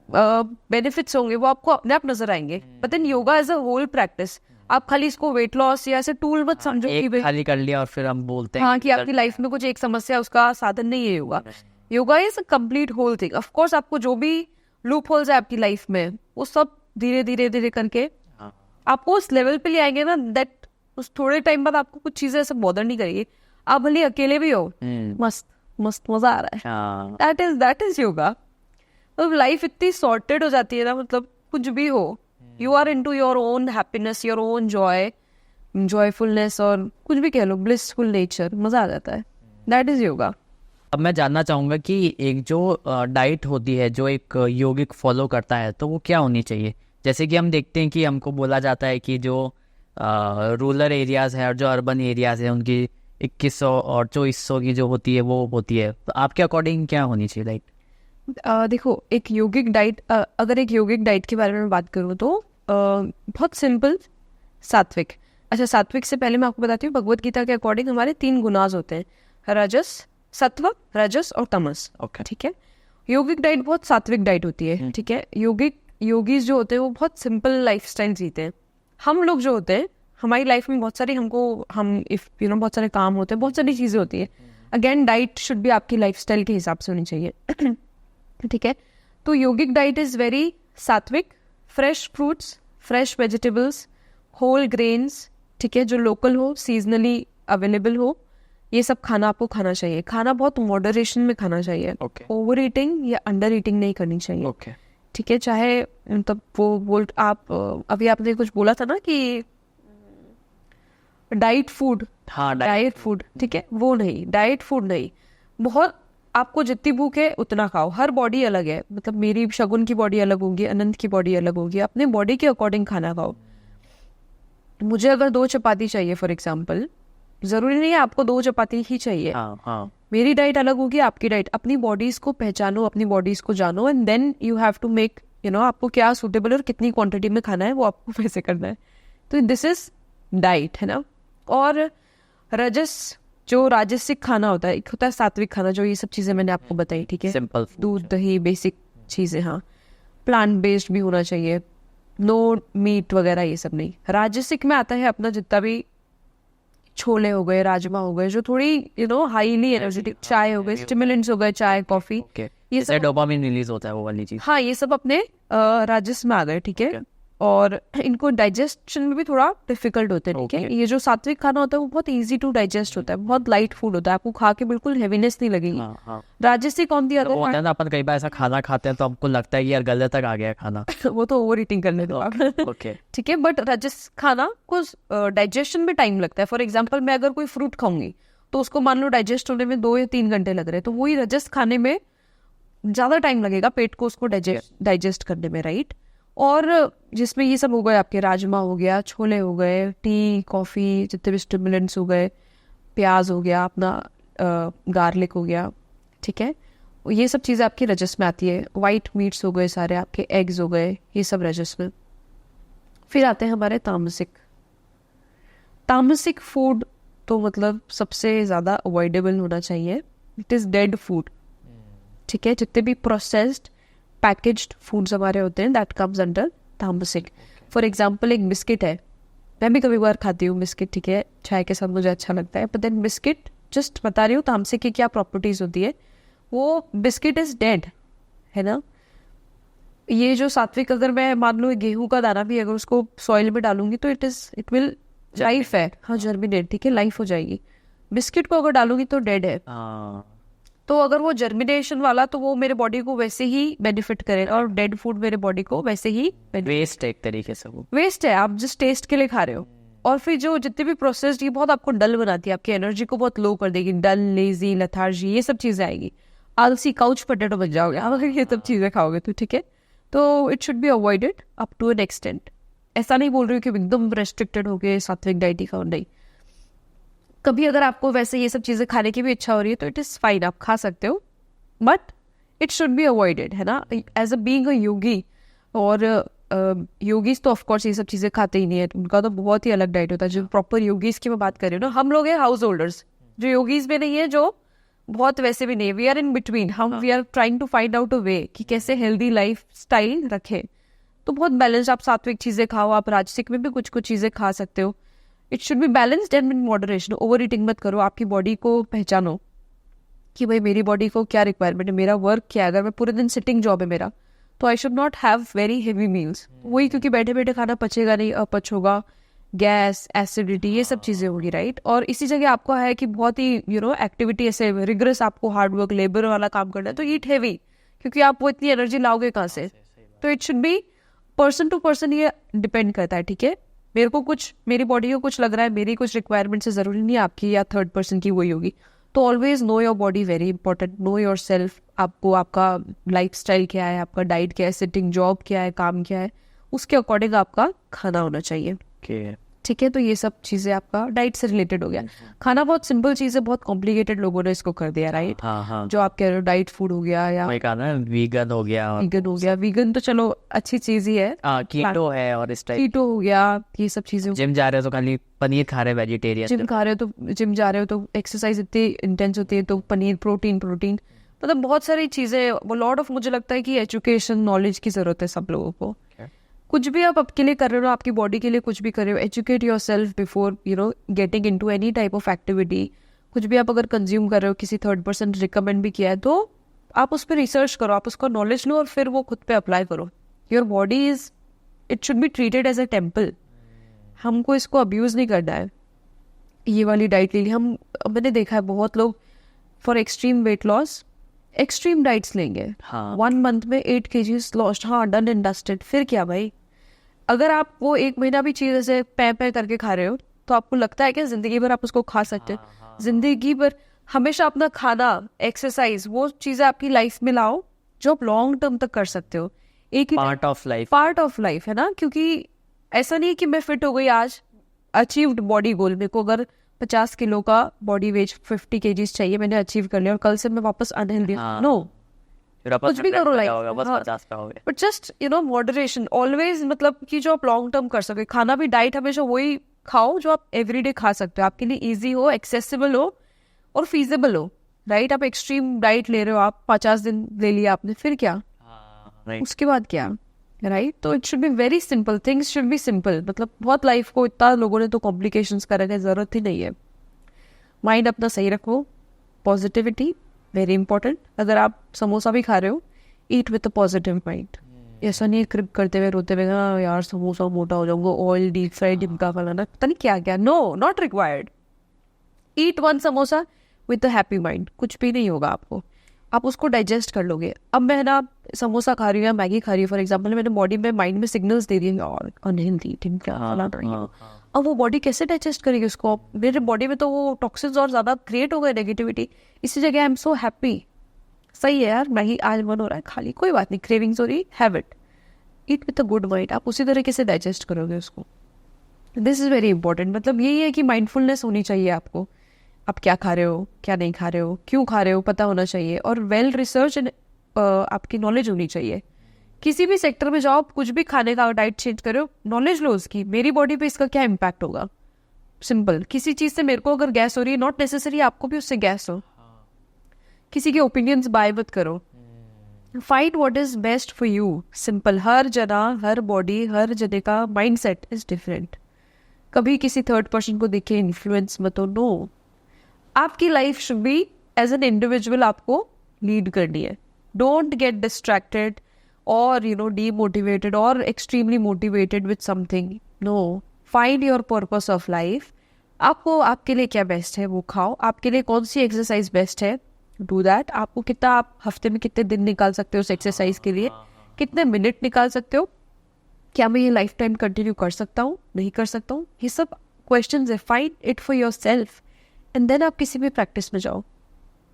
बेनिफिट्स होंगे वो आपको अपने आप नजर आएंगे, but then yoga as a whole practice, आप खाली इसको वेट लॉस या ऐसे टूल मत समझो कि खाली कर लिया और फिर हम बोलते हैं हाँ कि आपकी लाइफ में कुछ एक समस्या उसका साधन नहीं है yoga. Yoga is a complete whole thing. Of course आपको जो भी लूप होल्स है आपकी लाइफ में वो सब धीरे धीरे धीरे करके आपको उस लेवल पे ले आएंगे ना, दैट उस थोड़े टाइम बाद आपको कुछ चीजें ऐसे बॉदर नहीं करेगी। आप भले अकेले भी हो, मस्त मस्त मजा आ रहा है, दैट इज योगा। मतलब लाइफ इतनी सॉर्टेड हो जाती है ना, मतलब कुछ भी हो, you are into your own happiness, your own joy, joyfulness, और कुछ भी कह लो, ब्लिसफुल नेचर, मजा आ जाता है, दैट इज योगा। अब मैं जानना चाहूँगा कि एक जो डाइट होती है जो एक योगिक फॉलो करता है, तो वो क्या होनी चाहिए? जैसे कि हम देखते हैं कि हमको बोला जाता है कि जो रूरल एरियाज़ है और जो अर्बन एरियाज़ है उनकी 2100 और 2400 की जो होती है वो होती है, तो आपके अकॉर्डिंग क्या होनी चाहिए डाइट? देखो, एक योगिक डाइट, अगर एक योगिक डाइट के बारे में बात करूँ तो बहुत सिंपल, सात्विक। अच्छा, सात्विक से पहले मैं आपको बताती हूँ, भगवत गीता के अकॉर्डिंग हमारे 3 गुनाज होते हैं, रजस, सत्व, रजस और तमस। ओके, ठीक है। योगिक डाइट बहुत सात्विक डाइट होती है, ठीक है। योगीज जो होते हैं वो बहुत सिंपल लाइफस्टाइल जीते हैं। हम लोग जो होते हैं, हमारी लाइफ में बहुत सारी बहुत सारे काम होते हैं, बहुत सारी चीजें होती है। अगेन, डाइट शुड भी आपकी लाइफस्टाइल के हिसाब से होनी चाहिए, ठीक है। तो yogic diet is very sattvic, fresh fruits, fresh vegetables, whole grains, ठीक है, जो लोकल हो, सीजनली अवेलेबल हो, ये सब खाना आपको खाना चाहिए। खाना बहुत मॉडरेशन में खाना चाहिए, ओवर ईटिंग या अंडर ईटिंग नहीं करनी चाहिए, ठीक है। चाहे मतलब वो आप अभी आपने कुछ बोला था ना कि डाइट फूड, हाँ, डाइट फूड, ठीक है, वो नहीं, डाइट फूड नहीं। बहुत आपको जितनी भूख है उतना खाओ, हर बॉडी अलग है, मतलब मेरी शगुन की बॉडी अलग होगी, अनंत की बॉडी अलग होगी, अपने बॉडी के अकॉर्डिंग खाना खाओ। मुझे अगर 2 चपाती चाहिए फॉर एग्जाम्पल, जरूरी नहीं है आपको 2 चपाती ही चाहिए, मेरी डाइट अलग होगी, आपकी डाइट। अपनी बॉडीज को पहचानो, अपनी बॉडीज को जानो, and then you have to make आपको क्या सूटेबल और कितनी क्वांटिटी में खाना है वो आपको वैसे करना है। तो दिस इज डाइट, है ना। और रजस, जो राजसिक खाना होता है, एक होता है सात्विक खाना, जो ये सब चीजें मैंने आपको बताई, ठीक है, सिंपल दूध, दही, बेसिक चीजें, हाँ। प्लांट बेस्ड भी होना चाहिए, नो मीट वगैरह ये सब नहीं। राजसिक में आता है अपना जितना भी छोले हो गए, राजमा हो गए, जो थोड़ी हाईली एनर्जेटिक, चाय हो गए, स्टिमुलेंट्स हो गए, चाय कॉफी, ओके, ये सब डोपामिन रिलीज होता है वो वाली चीज। हाँ ये सब अपने राजस में आ गए, ठीक है। और इनको डाइजेशन में भी थोड़ा डिफिकल्ट होते हैं, ठीक है। ये जो सात्विक खाना होता है वो बहुत इजी टू डाइजेस्ट होता है, बहुत लाइट फूड होता है, आपको खा के बिल्कुल हेवीनेस नहीं लगेगी। राजसिक ऑन दी वो अदर होता है ना, अपन कई बार ऐसा खाना खाते हैं तो हमको लगता है कि यार गले तक आ गया खाना। वो तो ओवर ईटिंग करने दो आप, ओके, ठीक है। बट राजस खाना को डाइजेशन में टाइम लगता है। फॉर एग्जाम्पल मैं अगर कोई फ्रूट खाऊंगी तो उसको मान लो डाइजेस्ट होने में 2 या 3 घंटे लग रहे हैं, तो वही रजस खाने में ज्यादा टाइम लगेगा पेट को उसको डाइजेस्ट करने में, राइट। और जिसमें ये सब हो गए, आपके राजमा हो गया, छोले हो गए, टी कॉफी, जितने भी स्टिमुलेंट्स हो गए, प्याज हो गया अपना, गार्लिक हो गया, ठीक है। ये सब चीज़ें आपकी रजस में आती है। वाइट मीट्स हो गए सारे आपके, एग्स हो गए, ये सब रजस में। फिर आते हैं हमारे तामसिक। तामसिक फूड तो मतलब सबसे ज़्यादा अवॉइडेबल होना चाहिए। इट इज़ डेड फूड, ठीक है। जितने भी प्रोसेस्ड पैकेज्ड फूड्स हमारे होते हैं, दैट कम्स अंडर तामसिक। फॉर एग्जाम्पल एक बिस्किट है, मैं भी कभी बार खाती हूँ बिस्किट, ठीक है, चाय के साथ मुझे अच्छा लगता है, बट देन बिस्किट, जस्ट बता रही हूँ तामसिक की क्या प्रॉपर्टीज होती है। वो बिस्किट इज डेड, है ना। ये जो सात्विक, अगर मैं मान लो गेहूं का दाना भी अगर उसको सॉइल में डालूंगी तो इट विल लाइफ है, हाँ जर्मिनेट, ठीक है, लाइफ हो जाएगी। बिस्किट को अगर डालूंगी तो डेड है। तो अगर वो जर्मिनेशन वाला, तो वो मेरे बॉडी को वैसे ही बेनिफिट करे, और डेड फूड मेरे बॉडी को वैसे ही वेस्ट है एक तरीके से, वो वेस्ट है, आप जस्ट टेस्ट के लिए खा रहे हो। और फिर जो जितने भी प्रोसेस्ड, ये बहुत आपको डल बनाती है, आपकी एनर्जी को बहुत लो कर देगी, डल, लेजी, लेथार्जी, ये सब चीजें आएगी, आलसी, काउच पोटैटो बन जाओगे अगर ये सब चीजें खाओगे तो, ठीक है। तो it should be avoided up to an extent. ऐसा नहीं बोल रही हूँ कि एकदम रेस्ट्रिक्टेड हो गए सात्विक डाइट ही खाओ, नहीं। कभी अगर आपको वैसे ये सब चीज़ें खाने की भी इच्छा हो रही है तो इट इज़ फाइन, आप खा सकते हो, but it should be avoided, है ना। एज अ बीइंग अ योगी, और योगीज तो ऑफकोर्स ये सब चीज़ें खाते ही नहीं है, उनका तो बहुत ही अलग डाइट होता है। जो प्रॉपर योगीज की मैं बात कर रही हूँ ना, हम लोग हैं हाउस होल्डर्स, जो योगीज में नहीं है, जो बहुत वैसे भी नहीं, वी आर इन बिटवीन। हम we are trying to find out a way कि कैसे हेल्दी लाइफ स्टाइल रखें। तो बहुत बैलेंस, आप सात्विक चीज़ें खाओ, आप राजसिक में भी कुछ कुछ चीज़ें खा सकते हो। It should be balanced and in moderation. Over eating मत करो, आपकी बॉडी को पहचानो कि भाई मेरी बॉडी को क्या रिक्वायरमेंट है, मेरा वर्क क्या है। अगर मैं पूरे दिन सिटिंग जॉब है मेरा, तो I should not have very heavy meals, वही, क्योंकि बैठे बैठे खाना पचेगा नहीं, अपच होगा, गैस, एसिडिटी, ये सब चीज़ें होगी, राइट। और इसी जगह आपको है कि बहुत ही एक्टिविटी, ऐसे रिग्रेस आपको हार्डवर्क, लेबर वाला काम करना है, तो ईट हैवी, क्योंकि आप वो इतनी एनर्जी लाओगे कहाँ से। तो it should be person to person, ये डिपेंड करता है, ठीक है। मेरे को कुछ, मेरी बॉडी को कुछ लग रहा है, मेरी कुछ रिक्वायरमेंट से ज़रूरी नहीं आपकी या थर्ड पर्सन की वही होगी। तो always know your body, very important, know your self. आपको आपका लाइफस्टाइल क्या है, आपका डाइट क्या है, सिटिंग जॉब क्या है, काम क्या है, उसके अकॉर्डिंग आपका खाना होना चाहिए, ठीक है। तो ये सब चीज़ें आपका डाइट से रिलेटेड हो गया। खाना बहुत सिंपल चीज़ है, बहुत कॉम्प्लिकेटेड लोगों ने इसको कर दिया, राइट। जो आप कह रहे हो डाइट फूड हो गया, या वीगन हो गया, वीगन तो चलो अच्छी चीज़ ही है, कीटो है, और इस टाइप कीटो हो गया, ये सब चीज़ें। जिम जा रहे हो तो खाली पनीर खा रहे, वेजिटेरियन। जिम जा रहे हो तो एक्सरसाइज इतनी इंटेंस होती है, तो पनीर, प्रोटीन, मतलब बहुत सारी चीज़ें, वो लॉट ऑफ, मुझे लगता है कि एजुकेशन, नॉलेज की ज़रूरत है सब लोगों को। कुछ भी आप आपके लिए कर रहे हो, आपकी बॉडी के लिए कुछ भी कर रहे हो, educate yourself before getting into any type of activity. कुछ भी आप अगर कंज्यूम कर रहे हो, किसी थर्ड पर्सन रिकमेंड भी किया है, तो आप उस पर रिसर्च करो, आप उसका नॉलेज लो, और फिर वो खुद पे अप्लाई करो। Your body is, it should be treated as a temple. हमको इसको अब्यूज़ नहीं करना है। ये वाली डाइट ले ली मैंने देखा है बहुत लोग for extreme weight loss extreme diets लेंगे, 1 मंथ में 8 kgs लॉस्ट, हाँ डन एंड डस्टेड। फिर क्या भाई, अगर आप वो 1 महीना भी चीज़ ऐसे पै करके खा रहे हो, तो आपको लगता है कि जिंदगी भर आप उसको खा सकते हो? जिंदगी भर हमेशा अपना खाना, एक्सरसाइज, वो चीज़ें आपकी लाइफ में लाओ जो आप लॉन्ग टर्म तक कर सकते हो। एक ही पार्ट ऑफ लाइफ है ना। क्योंकि ऐसा नहीं कि मैं फिट हो गई आज, अचीव्ड बॉडी गोल, मेरे को अगर 50 किलो का बॉडी वेट 50 kgs चाहिए, मैंने अचीव कर लिया, और कल से मैं वापस अनहेल्दी, नो, कुछ भी करो life, but just moderation always. मतलब कि जो आप लॉन्ग टर्म कर सके, खाना भी, डाइट हमेशा वही खाओ जो आप एवरीडे खा सकते हो, आपके लिए इजी हो, एक्सेसिबल हो और फीजिबल हो, राइट। आप एक्सट्रीम डाइट ले रहे हो, आप 50 दिन ले लिया आपने, फिर क्या, राइट उसके बाद क्या, राइट? तो it should be very simple, things should be simple. मतलब बहुत लाइफ को इतना लोगों ने तो कॉम्प्लिकेशंस करने की जरूरत ही नहीं है. माइंड अपना सही रखो, पॉजिटिविटी वेरी इंपॉर्टेंट. अगर आप समोसा भी खा रहे हो, eat with a positive mind. ऐसा नहीं क्रिप करते हुए रोते हुए हाँ यार समोसा मोटा हो जाऊंगा, ऑयल डीप फ्राइड इनका फलाना पता नहीं क्या क्या. No, not required. Eat one samosa with a happy mind. कुछ भी नहीं होगा आपको, आप उसको डाइजेस्ट कर लोगे. अब मैं ना समोसा खा रही हूँ या मैगी खा रही हूँ फॉर एग्जाम्पल, मैंने बॉडी में माइंड में सिग्नल्स दे दिए और अनहेल्दी थिंग क्या फलाना. अब वो बॉडी कैसे डाइजेस्ट करेगी उसको? मेरे बॉडी में तो वो टॉक्सिन्स और ज्यादा क्रिएट हो गए, नेगेटिविटी. इसी जगह आई एम सो हैप्पी, सही है यार मैगी आज मन हो रहा है खा ली, कोई बात नहीं, क्रेविंग्स हो रही, have it. Eat with a good mind. आप उसी तरीके से डाइजेस्ट करोगे उसको. This is very important. मतलब यही है कि माइंडफुलनेस होनी चाहिए आपको. आप क्या खा रहे हो, क्या नहीं खा रहे हो, क्यों खा रहे हो, पता होना चाहिए. और वेल रिसर्च एंड आपकी नॉलेज होनी चाहिए. किसी भी सेक्टर में जाओ, आप कुछ भी खाने का डाइट चेंज करो, नॉलेज लो उसकी, मेरी बॉडी पे इसका क्या इम्पैक्ट होगा. सिंपल. किसी चीज से मेरे को अगर गैस हो रही है, नॉट नेसेसरी आपको भी उससे गैस हो. किसी के ओपिनियंस बाय मत करो. Find what is best for you. Simple. हर जना, हर बॉडी, हर जने का माइंड सेट इज डिफरेंट. कभी किसी थर्ड पर्सन को देखे इन्फ्लुएंस मत हो. नो, आपकी life should be as an individual आपको लीड करनी है. डोंट गेट डिस्ट्रैक्टेड और डीमोटिवेटेड और extremely motivated with something. No, find your purpose of life. आपको आपके लिए क्या बेस्ट है वो खाओ. आपके लिए कौन सी एक्सरसाइज बेस्ट है, डू दैट. आपको कितना, आप हफ्ते में कितने दिन निकाल सकते हो उस एक्सरसाइज के लिए, कितने मिनट निकाल सकते हो, क्या मैं ये लाइफ टाइम कंटिन्यू कर सकता हूँ, नहीं कर सकता हूँ, ये सब क्वेश्चंस है. Find it for yourself and then आप किसी भी प्रैक्टिस में जाओ.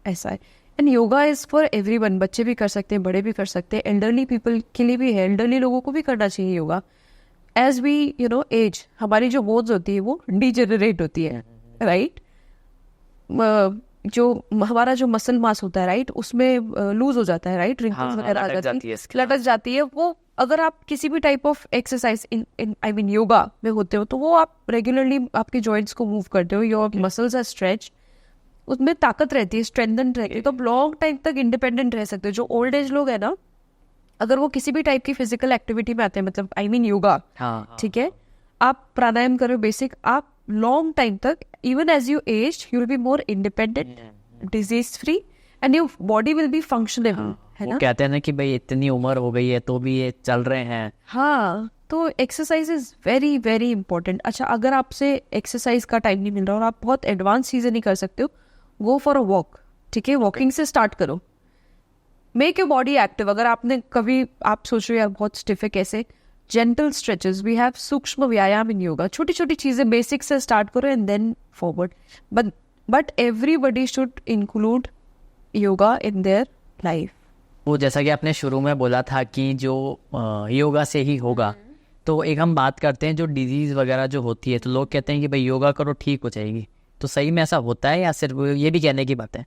ऐसा है. And yoga is for everyone. बच्चे भी कर सकते हैं, बड़े भी कर सकते हैं, एल्डरली पीपल के लिए भी है. एल्डरली लोगों को भी करना चाहिए योगा. एज वी एज, हमारी जो बोन्स होती है वो डिजेनरेट होती है, राइट? जो हमारा जो मसल मास होता है, राइट, उसमें लूज हो जाता है, राइट, रिंकल्स वगैरह आ जाती है, लटक जाती है. वो अगर आप किसी भी type of exercise in I mean yoga में होते हो, तो वो आप रेगुलरली आपके जॉइंट्स को मूव करते हो, योर मसल्स आर स्ट्रेच, उसमें ताकत रहती है, स्ट्रेंथन रहती है, तो आप लॉन्ग टाइम तक इंडिपेंडेंट रह सकते हो. जो ओल्ड एज लोग है ना, अगर वो किसी भी टाइप की फिजिकल एक्टिविटी में आते हैं, मतलब आई मीन योगा, ठीक है, आप प्राणायाम करो बेसिक, आप लॉन्ग टाइम तक, even as you age, you will be more independent, disease free and your body will be functionable. है ना? कहते हैं ना कि भाई इतनी उम्र हो गई है तो भी ये चल रहे हैं. हाँ, तो exercise is very very important. अच्छा, अगर आपसे एक्सरसाइज का टाइम नहीं मिल रहा और आप बहुत एडवांस चीजें नहीं कर सकते हो, गो फॉर अ वॉक. ठीक है, वॉकिंग से स्टार्ट करो. Make your body active. अगर आपने कभी, आप सोच रहे हो यार बहुत स्टिफ है कैसे, जेंटल स्ट्रेचेस, वी हैव सूक्ष्म व्यायाम इन योगा. छोटी छोटी चीजें बेसिक से स्टार्ट करो and then forward. But everybody should include yoga in their life. वो जैसा कि आपने शुरू में बोला था कि जो योगा से ही होगा, तो एक हम बात करते हैं जो डिजीज वगैरह जो होती है, तो लोग कहते हैं कि भाई योगा करो ठीक हो जाएगी. तो सही में ऐसा होता है या सिर्फ ये भी कहने की बात है?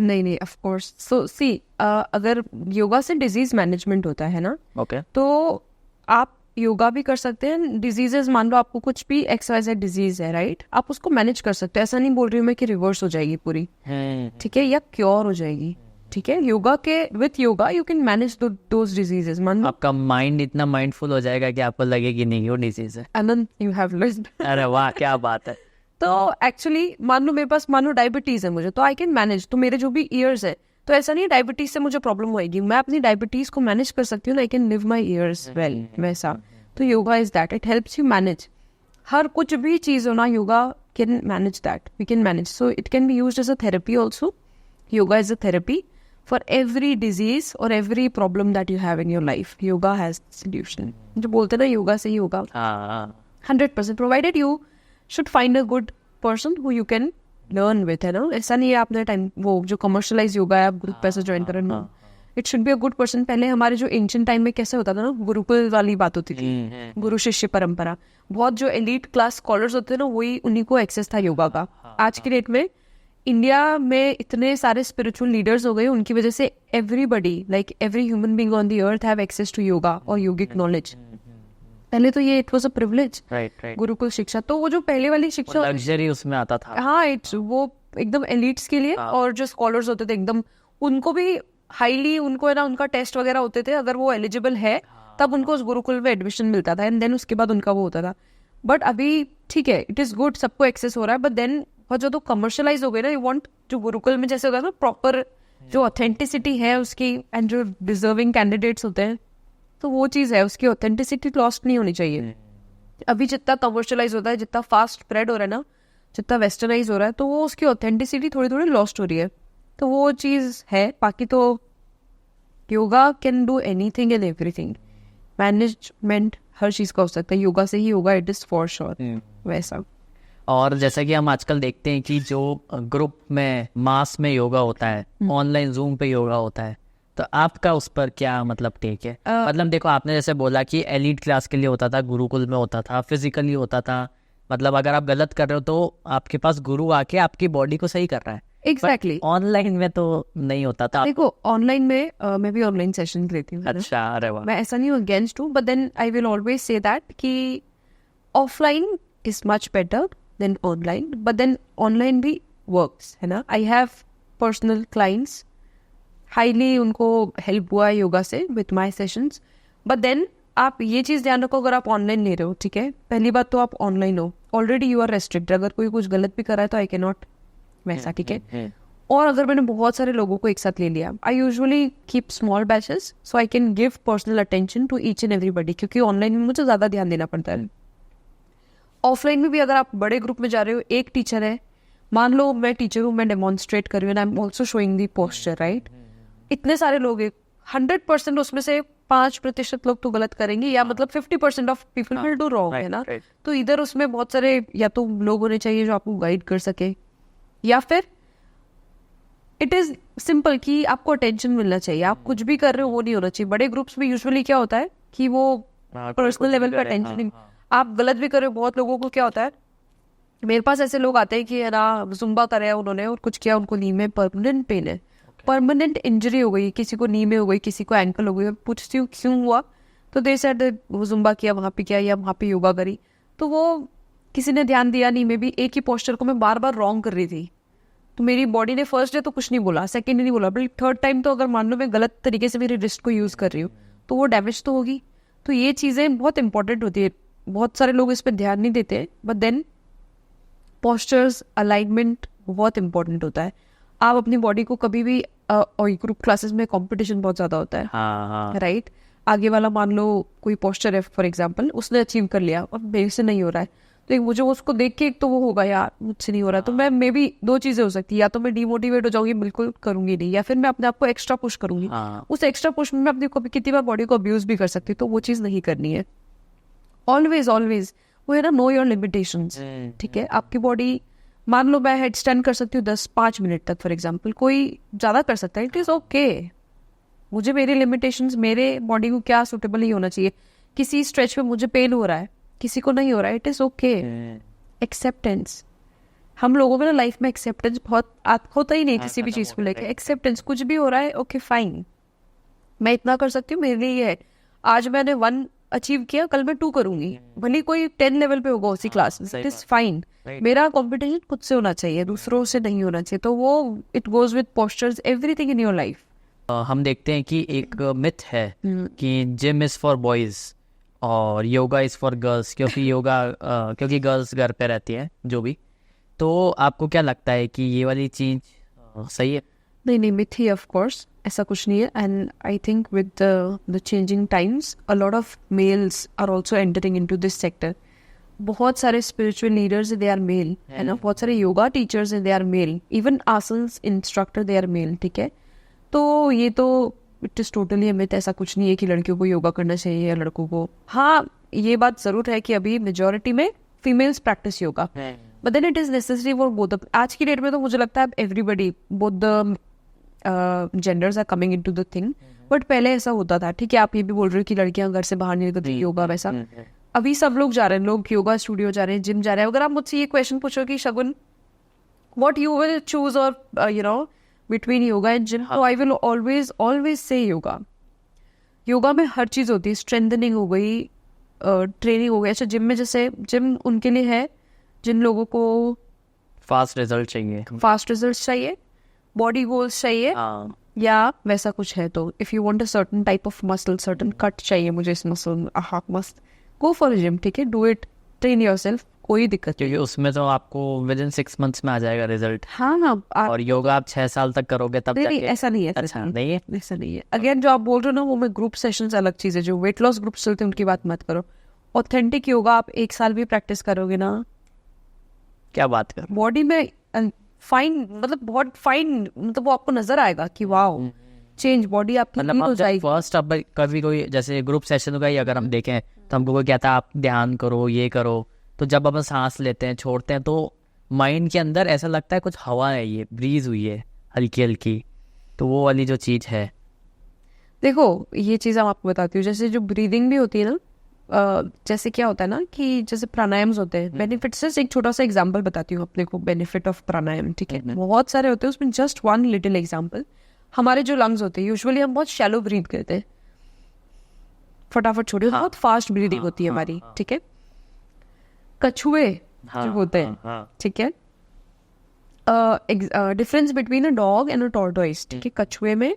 नहीं, ऑफ कोर्स. सो सी, अगर योगा से डिजीज मैनेजमेंट होता है ना, ओके, तो आप योगा भी कर सकते हैं. डिजीजेस, मान लो आपको कुछ भी XYZ डिजीज है, राइट, आप उसको मैनेज कर सकते हैं. ऐसा नहीं बोल रही हूँ मैं कि रिवर्स हो जाएगी पूरी, ठीक है, या क्योर हो जाएगी. ठीक है, योगा के, with yoga you can manage those diseases. मान लो आपका माइंड इतना माइंडफुल हो जाएगा कि आपको लगेगी नहीं वो डिजीज है. अनंत, यू हैव लिस्ड. अरे वाह, क्या बात है. तो एक्चुअली मान लो मेरे पास, मान लो डायबिटीज है मुझे, तो आई कैन मैनेज. तो मेरे जो भी ईयर्स है, तो ऐसा नहीं डायबिटीज से मुझे प्रॉब्लम होएगी, मैं अपनी डायबिटीज को मैनेज कर सकती हूँ. I can live my years well, वैसा. तो yoga is that, it helps you manage. हर कुछ भी चीज हो ना, yoga can manage that, we can manage. So it can be used as a therapy also. Yoga is a therapy for every disease और every problem that you have in your life. Yoga has solution. जो बोलते ना योगा से ही होगा, 100%, provided you should find a good person who you can learn with. है ना, ऐसा नहीं है आपने टाइम वो जो कमर्शलाइज योगा है आप ग्रुप पैसे ज्वाइन करें. No, it should be a good person. पहले हमारे जो एंशिएंट टाइम में कैसे होता था ना, गुरुकुल वाली बात होती थी, गुरु शिष्य परंपरा. बहुत जो एलीट क्लास स्कॉलर्स होते थे ना, वही, उन्हीं को एक्सेस था योगा का. आज की डेट में इंडिया में इतने सारे स्पिरिचुअल लीडर्स हो गए, उनकी वजह से everybody, like every human being on the earth have access to yoga और योगिक नॉलेज. पहले तो ये it was a privilege, right. Gurukul शिक्षा. तो वो जो पहले वाली शिक्षा, लग्जरी उसमें आता था. हाँ, इट्स वो एकदम एलिट्स के लिए. और जो स्कॉलर्स होते थे एकदम, उनको भी हाईली उनको है ना, उनका टेस्ट वगैरह होते थे, अगर वो एलिजिबल है तब उनको उस गुरुकुल में एडमिशन मिलता था, एंड देन उसके बाद उनका वो होता था. बट अभी ठीक है, इट इज गुड, सबको एक्सेस हो रहा है, बट देन बहुत जो तो कमर्शलाइज हो गए ना, यू वांट जो गुरुकुल में जैसे होता है ना प्रॉपर जो ऑथेंटिसिटी है उसकी, एंड जो डिजर्विंग कैंडिडेट्स होते हैं, तो वो चीज़ है, उसकी ऑथेंटिसिटी लॉस्ट नहीं होनी चाहिए. अभी जितना कमर्शलाइज होता है, जितना फास्ट स्प्रेड हो रहा है ना, जितना वेस्टर्नाइज हो रहा है, तो वो उसकी ऑथेंटिसिटी थोड़ी थोड़ी लॉस्ट हो रही है. तो वो चीज़ है. बाकी तो yoga can do anything and everything. Management हर चीज़ का हो सकता है, योगा से ही होगा, इट इज़ फॉर श्योर वैसा. और जैसा कि हम आजकल देखते हैं कि जो ग्रुप में मास में योगा होता है, ऑनलाइन जूम पे योगा होता है, तो आपका उस पर क्या मतलब टेक है? मतलब देखो, आपने जैसे बोला कि एलीट क्लास के लिए होता था, गुरुकुल में होता था, फिजिकली होता था, मतलब अगर आप गलत कर रहे हो तो आपके पास गुरु आके आपकी बॉडी को सही कर रहा है. एग्जैक्टली. ऑनलाइन में तो नहीं होता था. देखो ऑनलाइन में मैं भी ऑनलाइन सेशन लेती हूँ. अच्छा, अरे वाह. मैं ऐसा नहीं हूँ अगेंस्ट हूँ, but then I will always say that कि offline is much better than online, but then online भी वर्क्स है ना. I have personal clients, highly उनको हेल्प हुआ है योगा से with my sessions. But then आप ये चीज़ ध्यान रखो, अगर आप ऑनलाइन ले रहे हो, ठीक है, पहली बात तो आप ऑनलाइन हो, ऑलरेडी यू आर रेस्ट्रिक्टेड. अगर कोई कुछ गलत भी कर रहा है तो आई कैन नॉट वैसा, ठीक है. और अगर मैंने बहुत सारे लोगों को एक साथ ले लिया, I usually keep small batches so I can give personal attention to each and everybody, क्योंकि ऑनलाइन में मुझे ज़्यादा ध्यान देना पड़ता है. ऑफलाइन में भी अगर आप बड़े ग्रुप में जा रहे हो, एक टीचर है, मान लो मैं टीचर हूँ, मैं डेमोन्स्ट्रेट कर रही हूँ, I am also showing the posture, right. इतने सारे लोग हैं, 100% उसमें से 5% लोग तो गलत करेंगे, या मतलब 50% of people will do wrong, है ना. तो इधर उसमें बहुत सारे या तो लोग होने चाहिए जो आपको गाइड कर सके, या फिर इट इज सिंपल कि आपको अटेंशन मिलना चाहिए. आप कुछ भी कर रहे हो वो नहीं होना चाहिए. बड़े ग्रुप्स में यूजुअली क्या होता है कि वो पर्सनल लेवल पे अटेंशन, आप गलत भी कर रहे हो. बहुत लोगों को क्या होता है, मेरे पास ऐसे लोग आते हैं कि है ना, जुम्बा कराया उन्होंने और कुछ किया, उनको नी में परमानेंट पेन है, परमानेंट इंजरी हो गई, किसी को नी में हो गई, किसी को एंकल हो गई. पूछती हूँ क्यों हुआ, तो दे सेड वो जुम्बा किया वहाँ पे, किया या वहाँ पे योगा करी, तो वो किसी ने ध्यान दिया नहीं. मे बी एक ही पोस्चर को मैं बार बार रॉन्ग कर रही थी, तो मेरी बॉडी ने फर्स्ट डे तो कुछ नहीं बोला, सेकेंड डे नहीं बोला, बट थर्ड टाइम तो अगर मान लो मैं गलत तरीके से मेरी रिस्ट को यूज़ कर रही हूँ तो वो डैमेज तो होगी. तो ये चीज़ें बहुत इंपॉर्टेंट होती है. बहुत सारे लोग इस पर ध्यान नहीं देते, बट देन पोस्चर्स, अलाइनमेंट बहुत इंपॉर्टेंट होता है. आप अपनी बॉडी को कभी भी, और ग्रुप क्लासेस में कंपटीशन बहुत ज़्यादा होता है, राइट. आगे वाला मान लो कोई पोस्चर है फॉर एग्जांपल, उसने अचीव कर लिया और मेरे से नहीं हो रहा है, तो एक मुझे उसको देख के एक तो वो होगा यार मुझसे नहीं हो रहा, तो मैं मे बी दो चीज़ें हो सकती है, या तो मैं डिमोटिवेट हो जाऊंगी, बिल्कुल करूंगी नहीं, या फिर मैं अपने आप को एक्स्ट्रा पुश करूंगी. उस एक्स्ट्रा पुश में मैं अपनी कितनी बार बॉडी को अब्यूज भी कर सकती हूँ, तो वो चीज़ नहीं करनी है. ऑलवेज ऑलवेज वो है ना, नो योर लिमिटेशंस, ठीक है. आपकी बॉडी, मान लो मैं हेड स्टैंड कर सकती हूँ 10-5 मिनट तक फॉर एग्जांपल, कोई ज़्यादा कर सकता है, इट इज़ ओके. मुझे मेरे लिमिटेशंस, मेरे बॉडी को क्या सूटेबल नहीं होना चाहिए. किसी स्ट्रेच पे मुझे पेन हो रहा है, किसी को नहीं हो रहा है, इट इज़ ओके. एक्सेप्टेंस, हम लोगों में ना लाइफ में एक्सेप्टेंस बहुत होता ही नहीं किसी भी चीज़ को लेकर. एक्सेप्टेंस, कुछ भी हो रहा है, ओके फाइन, मैं इतना कर सकती हूँ, मेरे लिए ये है. आज मैंने 1 अचीव किया, कल मैं 2 करूंगी, भले कोई 10 लेवल पे होगा उसी क्लास में, इट इज फाइन. मेरा कंपटीशन खुद से होना चाहिए, दूसरों से नहीं होना चाहिए. तो वो it goes with postures, everything in your life. हम देखते हैं कि एक मिथ है कि जिम इज फॉर बॉयज और योगा इज फॉर गर्ल्स, क्योंकि गर्ल्स घर पे रहती है जो भी. तो आपको क्या लगता है कि ये वाली चीज सही है? नहीं, मिथ ही ऑफ कोर्स, ऐसा कुछ नहीं है. And I think with the changing times a lot of males are also entering into this sector. बहुत सारे spiritual leaders they are male, है ना. बहुत सारे yoga teachers they are male, even asanas instructor they are male, ठीक है. तो ये तो it is totally a myth. ऐसा कुछ नहीं है कि लड़कियों को योगा करना चाहिए या लड़कों को. हाँ, ये बात ज़रूर है कि अभी मेजॉरिटी में females practice yoga, but then it is necessary for both. आज की डेट में तो मुझे लगता है everybody, both the genders are coming into the thing. But पहले ऐसा होता था, ठीक है. आप ये भी बोल रहे हो कि लड़कियां घर से बाहर नहीं निकलती योगा वैसा. अभी सब लोग जा रहे हैं, लोग योगा स्टूडियो जा रहे हैं, जिम जा रहे हैं. अगर आप मुझसे ये क्वेश्चन पूछो कि शगुन व्हाट यू विल चूज, और you know between yoga and gym, तो आई विल ऑलवेज से योगा. योगा में हर चीज़ होती है, स्ट्रेंथनिंग हो गई, ट्रेनिंग हो गई. अच्छा, जिम में जैसे जिम उनके लिए है जिन लोगों को फास्ट रिजल्ट चाहिए, बॉडी गोल्स चाहिए, या वैसा कुछ है तो if you want a certain type of muscle, certain cut चाहिए मुझे इस मसल में, हाफ मस्त, गो फॉर जिम, ठीक है, डू इट, ट्रेन योरसेल्फ, कोई दिक्कत क्योंकि उसमें तो आपको विद इन 6 months में आ जाएगा रिजल्ट। हाँ हाँ और योगा आप 6 साल तक करोगे तब नहीं जाके। ऐसा नहीं है, अच्छा नहीं है। ऐसा नहीं है। अगेन जो आप बोल रहे हो ना, वो में ग्रुप सेशंस अलग चीज़ है, जो वेट लॉस ग्रुप चलते हैं उनकी बात मत करो। ऑथेंटिक योगा आप 1 साल भी प्रैक्टिस करोगे ना, क्या बात कर। बॉडी में फाइन, मतलब बहुत फाइन, मतलब वो आपको नजर आएगा कि वाओ चेंज, बॉडी आपकी मतलब heal हो आप जाएगी। फर्स्ट अब कभी कोई जैसे ग्रुप सेशन का ही अगर हम देखें तो हमको कोई कहता है आप ध्यान करो ये करो, तो जब अपन सांस लेते हैं छोड़ते हैं तो माइंड के अंदर ऐसा लगता है कुछ हवा है, ये ब्रीज हुई है हल्की हल्की, तो वो वाली जो चीज़ है। देखो ये चीज़ हम आपको बताती हूँ, जैसे जो ब्रीदिंग भी होती है ना, जैसे क्या होता है ना कि जैसे प्राणायाम्स होते हैं, बेनिफिट्स से एक छोटा सा एग्जांपल बताती हूँ अपने को, बेनिफिट ऑफ प्राणायाम, ठीक है, बहुत सारे होते हैं, उसमें जस्ट वन लिटिल एग्जांपल। हमारे जो लंग्स होते हैं यूजुअली हम बहुत शैलो ब्रीथ करते हैं, फटाफट छोड़े, बहुत फास्ट ब्रीदिंग होती है हमारी, ठीक है। कछुए जो होते हैं, ठीक है, difference between a dog and a tortoise, ठीक है, कछुए में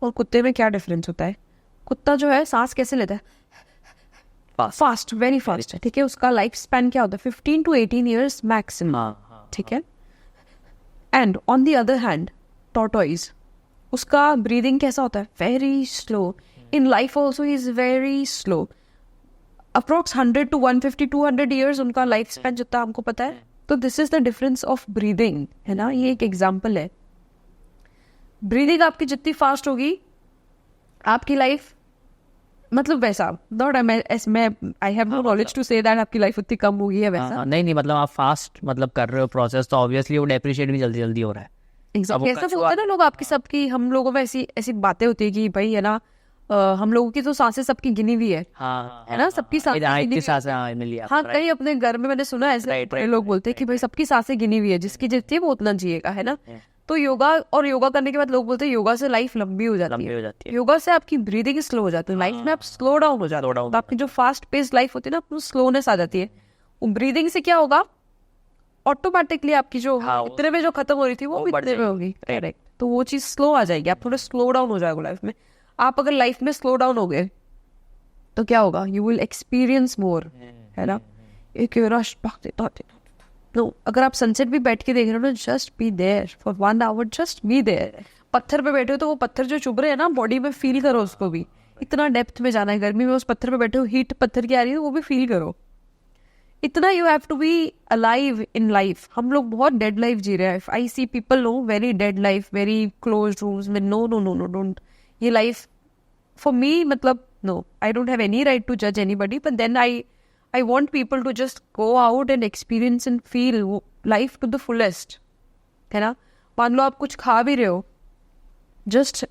और कुत्ते में क्या डिफरेंस होता है? कुत्ता जो है सांस कैसे लेता है? फास्ट, वेरी फास्ट है, ठीक है, उसका लाइफ स्पैन क्या होता है? 15 to 18 years मैक्सिमम, ठीक है। And on the other hand tortoise, उसका ब्रीदिंग कैसा होता है? Very slow, in life also is very slow, approx 100 to 150 200 years उनका लाइफ स्पैन जितना हमको पता है। तो this is the difference of breathing, है ना, ये एक एग्जाम्पल है। ब्रीदिंग आपकी जितनी फास्ट होगी आपकी लाइफ, मतलब वैसा नॉट मैं I have no knowledge to say that आपकी लाइफ उतनी कम होगी है वैसा। नहीं नहीं, मतलब आप फास्ट मतलब कर रहे हो प्रोसेस, तो ऑब्वियसली वो डेप्रिशिएट भी जल्दी जल्दी हो रहा है। एग्जैक्टली ऐसा बोलते हैं ना लोग, आपकी सबकी, हम लोगों में ऐसी ऐसी बातें होती है कि भाई है ना, हम लोगों की तो सांसें सबकी गिनी हुई है, है ना, सबकी सांसें गिनी हुई है। हाँ, कहीं अपने घर में मैंने सुना है ऐसे लोग बोलते हैं कि भाई सबकी सांसें गिनी हुई है, जिसकी जितनी वो उतना जिएगा, है ना। तो योगा, और योगा करने के बाद लोग बोलते हैं योगा से लाइफ लंबी हो जाती है, योगा से आपकी ब्रीदिंग स्लो हो जाती है, लाइफ में आप स्लो डाउन हो जाते हो, तो आपकी जो फास्ट पेस लाइफ होती है ना, आपको स्लोनेस आ जाती है। वो ब्रीदिंग से क्या होगा, ऑटोमेटिकली आपकी जो इतने में जो खत्म हो रही थी वो इतने में होगी, करेक्ट। तो वो चीज स्लो आ जाएगी, आप थोड़ा स्लो डाउन हो जाएगा लाइफ में। आप अगर लाइफ में स्लो डाउन हो गए तो क्या होगा? यू विल एक्सपीरियंस मोर, है ना। एक रश नो, अगर आप सनसेट भी बैठ के देख रहे हो ना, just be there for 1 hour, just be there. पत्थर पे बैठे हो तो वो पत्थर जो चुभ रहे हैं ना बॉडी में, फील करो उसको भी। इतना डेप्थ में जाना है, गर्मी में उस पत्थर पे बैठे हो, हीट पत्थर की आ रही है, वो भी फील करो। इतना you have to be alive in life. हम लोग बहुत डेड लाइफ जी रहे हैं। I see people no very dead life, very close rooms में। No no no no, don't. ये लाइफ फॉर मी, मतलब no, I don't have any right to जज anybody, but then I want people to just go out and experience and feel life to the fullest, है ना। मान लो आप कुछ खा भी रहे हो, जस्ट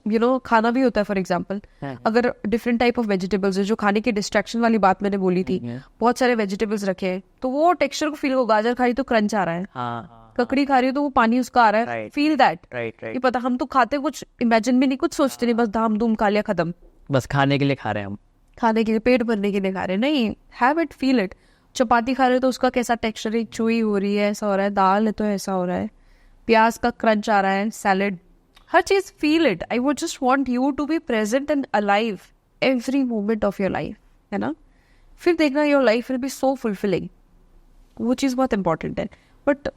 खाना भी होता है, फॉर एग्जाम्पल अगर डिफरेंट टाइप ऑफ वेजिटेबल्स है, जो खाने की डिस्ट्रैक्शन वाली बात मैंने बोली थी, बहुत सारे वेजिटेबल्स रखे हैं तो वो टेक्सचर को फील हो। गाजर खा रही तो क्रंच आ रहा है, ककड़ी खा रही हो तो वो पानी उसका आ रहा है, फील दैट। ये पता, हम तो खाते कुछ इमेजिन भी नहीं, कुछ सोचते नहीं, बस धाम धूम खा लिया, खत्म, बस खाने के लिए खा रहे हैं हम, खाने के लिए, पेट भरने के लिए खा रहे हैं, नहीं। Have it, feel it. चपाती खा रहे हो तो उसका कैसा टेक्सचर है, चुई हो रही है, ऐसा हो रहा है, दाल है तो ऐसा हो रहा है, प्याज का क्रंच आ रहा है, सैलेड, हर चीज feel it. I would just want you to be present and alive every moment of your life, है ना। फिर देखना your life will be so fulfilling, वो चीज बहुत इंपॉर्टेंट है। बट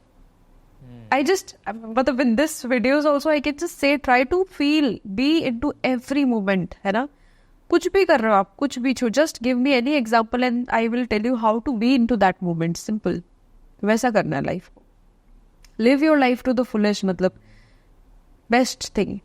I just, मतलब in this videos also I can just say try to feel, be into every moment, है ना। कुछ भी कर रहे हो आप, कुछ भी छो, just give me any example and I will tell you how to be into that moment, simple। वैसा करना है life, live your life to the fullest, मतलब best thing।